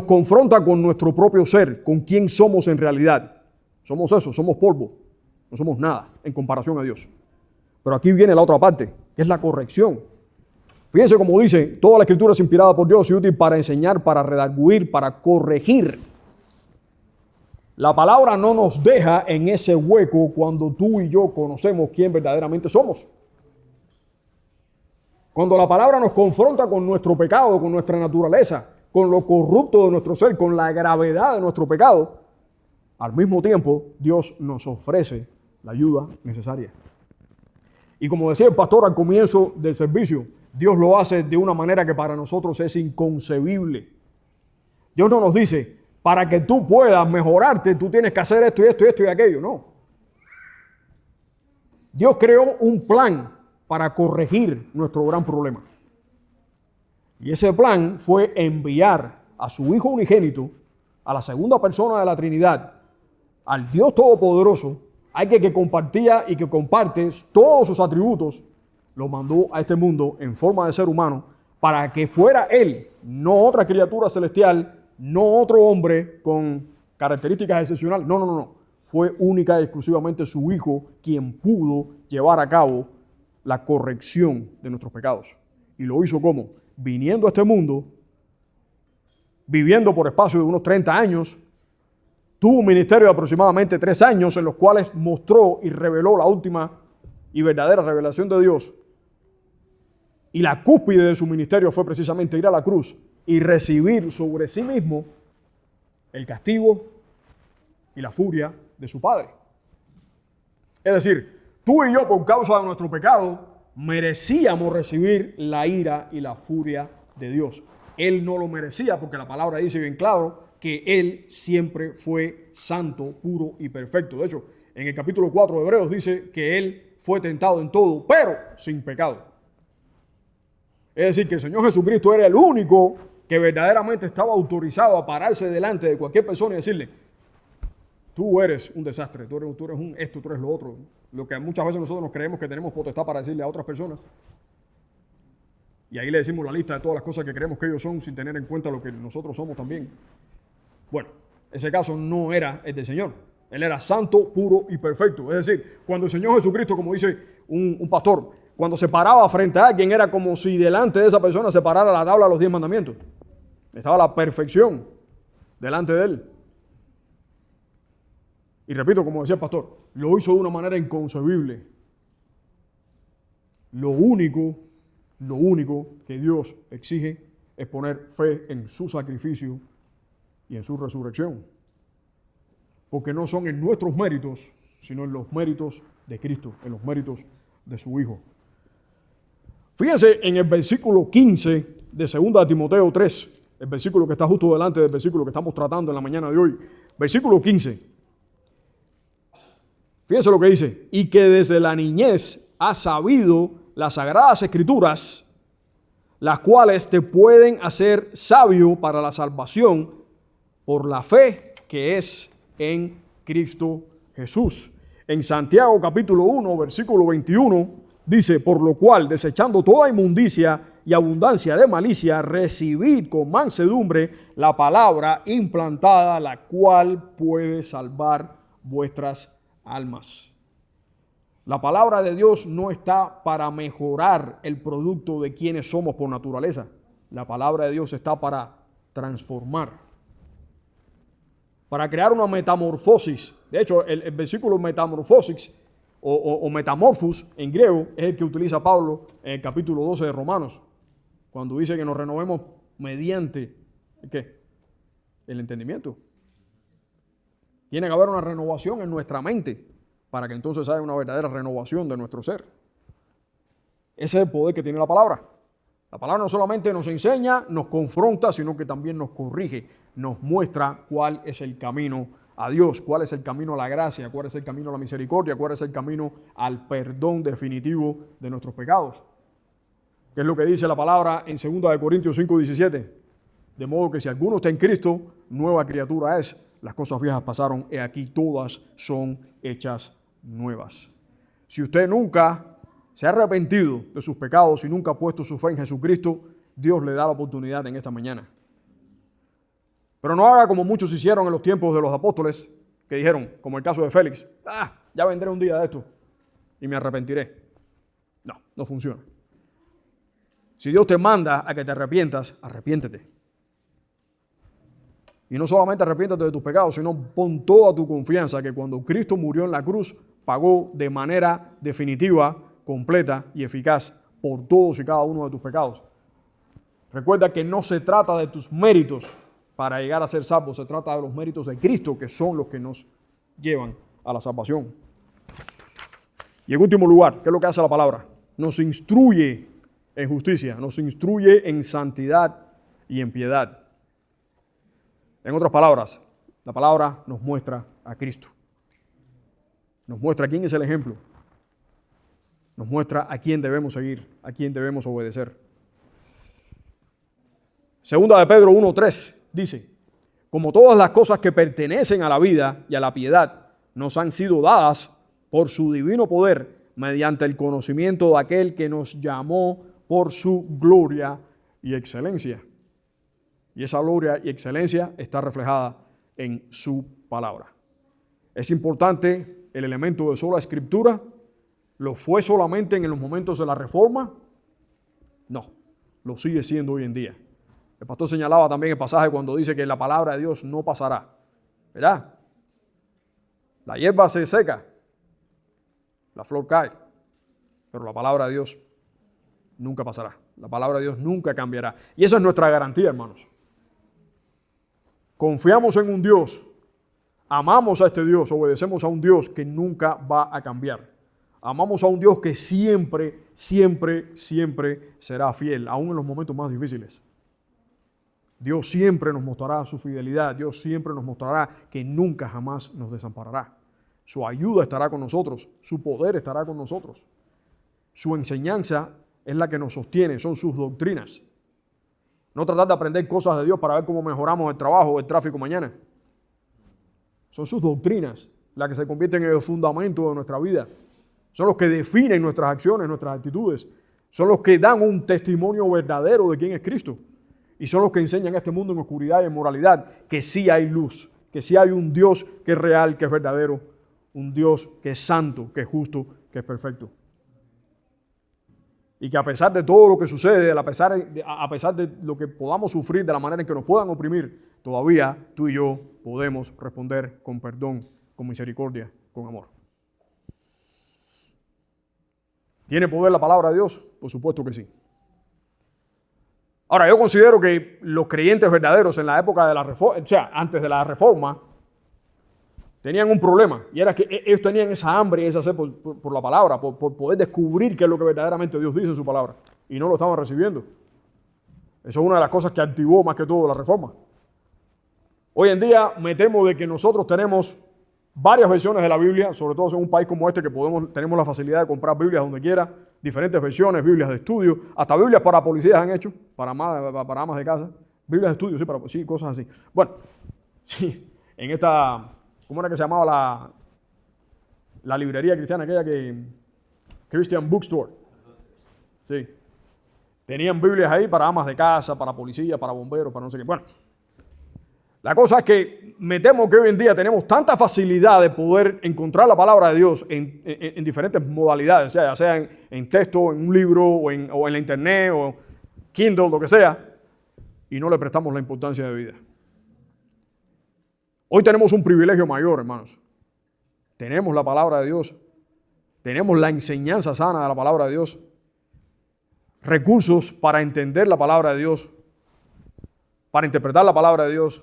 confronta con nuestro propio ser, con quién somos en realidad. Somos eso, somos polvo. No somos nada en comparación a Dios. Pero aquí viene la otra parte, que es la corrección. Fíjense como dice, toda la escritura es inspirada por Dios y útil para enseñar, para redarguir, para corregir. La palabra no nos deja en ese hueco cuando tú y yo conocemos quién verdaderamente somos. Cuando la palabra nos confronta con nuestro pecado, con nuestra naturaleza, con lo corrupto de nuestro ser, con la gravedad de nuestro pecado, al mismo tiempo Dios nos ofrece la ayuda necesaria. Y como decía el pastor al comienzo del servicio, Dios lo hace de una manera que para nosotros es inconcebible. Dios no nos dice, para que tú puedas mejorarte, tú tienes que hacer esto y esto y esto y aquello. No. Dios creó un plan para corregir nuestro gran problema. Y ese plan fue enviar a su Hijo unigénito, a la segunda persona de la Trinidad, al Dios Todopoderoso, alguien que compartía y que comparte todos sus atributos, lo mandó a este mundo en forma de ser humano para que fuera Él, no otra criatura celestial, no otro hombre con características excepcionales. No. Fue única y exclusivamente su Hijo quien pudo llevar a cabo la corrección de nuestros pecados. Y lo hizo ¿cómo? Viniendo a este mundo, viviendo por espacio de unos 30 años, tuvo un ministerio de aproximadamente 3 años en los cuales mostró y reveló la última y verdadera revelación de Dios. Y la cúspide de su ministerio fue precisamente ir a la cruz y recibir sobre sí mismo el castigo y la furia de su Padre. Es decir, tú y yo, por causa de nuestro pecado, merecíamos recibir la ira y la furia de Dios. Él no lo merecía porque la palabra dice bien claro que Él siempre fue santo, puro y perfecto. De hecho, en el capítulo 4 de Hebreos dice que Él fue tentado en todo, pero sin pecado. Es decir, que el Señor Jesucristo era el único que verdaderamente estaba autorizado a pararse delante de cualquier persona y decirle, tú eres un desastre, tú eres un esto, tú eres lo otro. Lo que muchas veces nosotros nos creemos que tenemos potestad para decirle a otras personas. Y ahí le decimos la lista de todas las cosas que creemos que ellos son sin tener en cuenta lo que nosotros somos también. Bueno, ese caso no era el del Señor. Él era santo, puro y perfecto. Es decir, cuando el Señor Jesucristo, como dice un pastor, cuando se paraba frente a alguien, era como si delante de esa persona se parara la tabla de los 10 mandamientos. Estaba la perfección delante de Él. Y repito, como decía el pastor, lo hizo de una manera inconcebible. Lo único que Dios exige es poner fe en su sacrificio y en su resurrección. Porque no son en nuestros méritos, sino en los méritos de Cristo, en los méritos de su Hijo. Fíjense en el versículo 15 de 2 Timoteo 3, el versículo que está justo delante del versículo que estamos tratando en la mañana de hoy. Versículo 15. Fíjense lo que dice. Y que desde la niñez has sabido las sagradas escrituras, las cuales te pueden hacer sabio para la salvación por la fe que es en Cristo Jesús. En Santiago capítulo 1, versículo 21, dice, por lo cual, desechando toda inmundicia y abundancia de malicia, recibid con mansedumbre la palabra implantada, la cual puede salvar vuestras almas. La palabra de Dios no está para mejorar el producto de quienes somos por naturaleza. La palabra de Dios está para transformar, para crear una metamorfosis. De hecho, el versículo metamorfosis o metamorphos en griego es el que utiliza Pablo en el capítulo 12 de Romanos, cuando dice que nos renovemos mediante ¿qué? El entendimiento. Tiene que haber una renovación en nuestra mente para que entonces haya una verdadera renovación de nuestro ser. Ese es el poder que tiene la palabra. La palabra no solamente nos enseña, nos confronta, sino que también nos corrige, nos muestra cuál es el camino a Dios, cuál es el camino a la gracia, cuál es el camino a la misericordia, cuál es el camino al perdón definitivo de nuestros pecados. ¿Qué es lo que dice la palabra en 2 Corintios 5:17? De modo que si alguno está en Cristo, nueva criatura es. Las cosas viejas pasaron, he aquí todas son hechas nuevas. Si usted nunca se ha arrepentido de sus pecados y nunca ha puesto su fe en Jesucristo, Dios le da la oportunidad en esta mañana. Pero no haga como muchos hicieron en los tiempos de los apóstoles, que dijeron, como el caso de Félix, ya vendré un día de esto y me arrepentiré. No, no funciona. Si Dios te manda a que te arrepientas, arrepiéntete. Y no solamente arrepiéntate de tus pecados, sino pon toda tu confianza que cuando Cristo murió en la cruz, pagó de manera definitiva, completa y eficaz por todos y cada uno de tus pecados. Recuerda que no se trata de tus méritos para llegar a ser salvo, se trata de los méritos de Cristo, que son los que nos llevan a la salvación. Y en último lugar, ¿qué es lo que hace la palabra? Nos instruye en justicia, nos instruye en santidad y en piedad. En otras palabras, la palabra nos muestra a Cristo. Nos muestra quién es el ejemplo. Nos muestra a quién debemos seguir, a quién debemos obedecer. Segunda de Pedro 1:3 dice, como todas las cosas que pertenecen a la vida y a la piedad nos han sido dadas por su divino poder mediante el conocimiento de aquel que nos llamó por su gloria y excelencia. Y esa gloria y excelencia está reflejada en su palabra. Es importante el elemento de sola escritura. ¿Lo fue solamente en los momentos de la Reforma? No, lo sigue siendo hoy en día. El pastor señalaba también el pasaje cuando dice que la palabra de Dios no pasará. ¿Verdad? La hierba se seca, la flor cae, pero la palabra de Dios nunca pasará. La palabra de Dios nunca cambiará. Y esa es nuestra garantía, hermanos. Confiamos en un Dios, amamos a este Dios, obedecemos a un Dios que nunca va a cambiar. Amamos a un Dios que siempre, siempre, siempre será fiel, aún en los momentos más difíciles. Dios siempre nos mostrará su fidelidad, Dios siempre nos mostrará que nunca jamás nos desamparará. Su ayuda estará con nosotros, su poder estará con nosotros. Su enseñanza es la que nos sostiene, son sus doctrinas. No tratar de aprender cosas de Dios para ver cómo mejoramos el trabajo o el tráfico mañana. Son sus doctrinas las que se convierten en el fundamento de nuestra vida. Son los que definen nuestras acciones, nuestras actitudes. Son los que dan un testimonio verdadero de quién es Cristo. Y son los que enseñan a este mundo en oscuridad y en moralidad que sí hay luz, que sí hay un Dios que es real, que es verdadero, un Dios que es santo, que es justo, que es perfecto. Y que a pesar de todo lo que sucede, a pesar de lo que podamos sufrir, de la manera en que nos puedan oprimir, todavía tú y yo podemos responder con perdón, con misericordia, con amor. ¿Tiene poder la palabra de Dios? Por supuesto que sí. Ahora, yo considero que los creyentes verdaderos en la época de la Reforma, o sea, antes de la Reforma, tenían un problema, y era que ellos tenían esa hambre y esa sed por la palabra, por poder descubrir qué es lo que verdaderamente Dios dice en su palabra, y no lo estaban recibiendo. Eso es una de las cosas que activó más que todo la Reforma. Hoy en día me temo de que nosotros tenemos varias versiones de la Biblia, sobre todo en un país como este que tenemos la facilidad de comprar Biblias donde quiera, diferentes versiones, Biblias de estudio, hasta Biblias para policías han hecho, para amas de casa, Biblias de estudio, sí, cosas así. Bueno, sí, en esta... ¿Cómo era que se llamaba la librería cristiana aquella que... Christian Bookstore. Sí. Tenían Biblias ahí para amas de casa, para policías, para bomberos, para no sé qué. Bueno, la cosa es que me temo que hoy en día tenemos tanta facilidad de poder encontrar la palabra de Dios en diferentes modalidades, ya sea en texto, en un libro, o en la internet, o Kindle, lo que sea, y no le prestamos la importancia de vida. Hoy tenemos un privilegio mayor, hermanos. Tenemos la palabra de Dios, tenemos la enseñanza sana de la palabra de Dios, recursos para entender la palabra de Dios, para interpretar la palabra de Dios,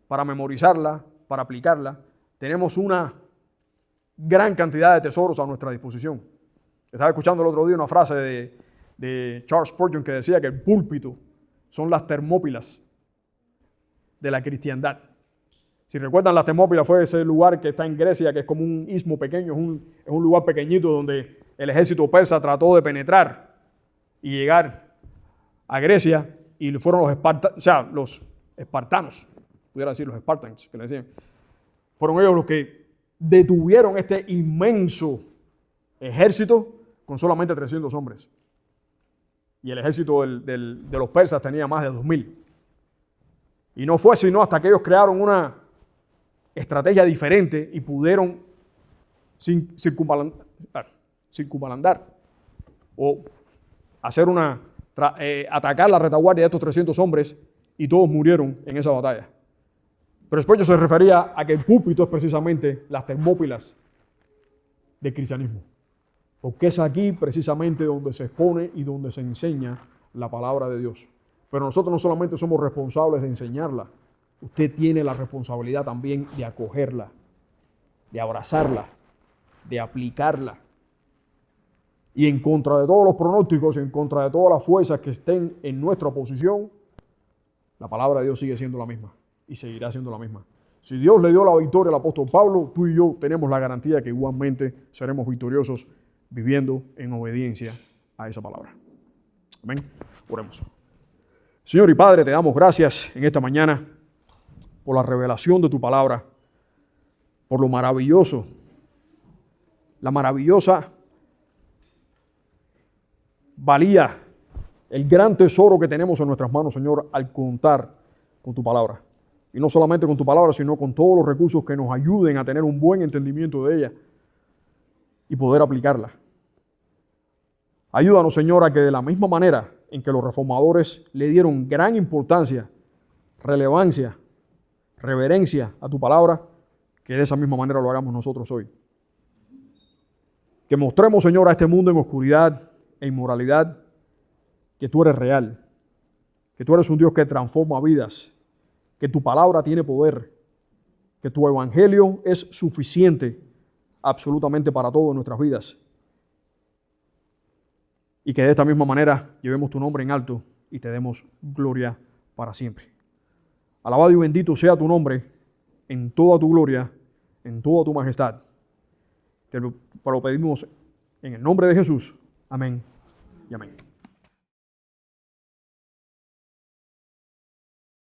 para memorizarla, para aplicarla. Tenemos una gran cantidad de tesoros a nuestra disposición. Estaba escuchando el otro día una frase de Charles Spurgeon que decía que el púlpito son las Termópilas de la cristiandad. Si recuerdan, las Termópilas fue ese lugar que está en Grecia, que es como un istmo pequeño, es un lugar pequeñito donde el ejército persa trató de penetrar y llegar a Grecia, y fueron los espartanos, pudiera decir los Spartans, que le decían, fueron ellos los que detuvieron este inmenso ejército con solamente 300 hombres. Y el ejército de los persas tenía más de 2.000. Y no fue sino hasta que ellos crearon una estrategia diferente y pudieron circunvalar o hacer atacar la retaguardia de estos 300 hombres, y todos murieron en esa batalla. Pero después yo se refería a que el púlpito es precisamente las Termópilas del cristianismo, porque es aquí precisamente donde se expone y donde se enseña la palabra de Dios. Pero nosotros no solamente somos responsables de enseñarla, usted tiene la responsabilidad también de acogerla, de abrazarla, de aplicarla. Y en contra de todos los pronósticos, en contra de todas las fuerzas que estén en nuestra oposición, la palabra de Dios sigue siendo la misma y seguirá siendo la misma. Si Dios le dio la victoria al apóstol Pablo, tú y yo tenemos la garantía de que igualmente seremos victoriosos viviendo en obediencia a esa palabra. Amén. Oremos. Señor y Padre, te damos gracias en esta mañana por la revelación de tu palabra, por lo maravilloso, la maravillosa valía, el gran tesoro que tenemos en nuestras manos, Señor, al contar con tu palabra. Y no solamente con tu palabra, sino con todos los recursos que nos ayuden a tener un buen entendimiento de ella y poder aplicarla. Ayúdanos, Señor, a que de la misma manera en que los reformadores le dieron gran importancia, relevancia, reverencia a tu palabra, que de esa misma manera lo hagamos nosotros hoy. Que mostremos, Señor, a este mundo en oscuridad e inmoralidad, que tú eres real, que tú eres un Dios que transforma vidas, que tu palabra tiene poder, que tu evangelio es suficiente absolutamente para todo en nuestras vidas, y que de esta misma manera llevemos tu nombre en alto y te demos gloria para siempre. Alabado y bendito sea tu nombre en toda tu gloria, en toda tu majestad. Te lo pedimos en el nombre de Jesús. Amén y amén.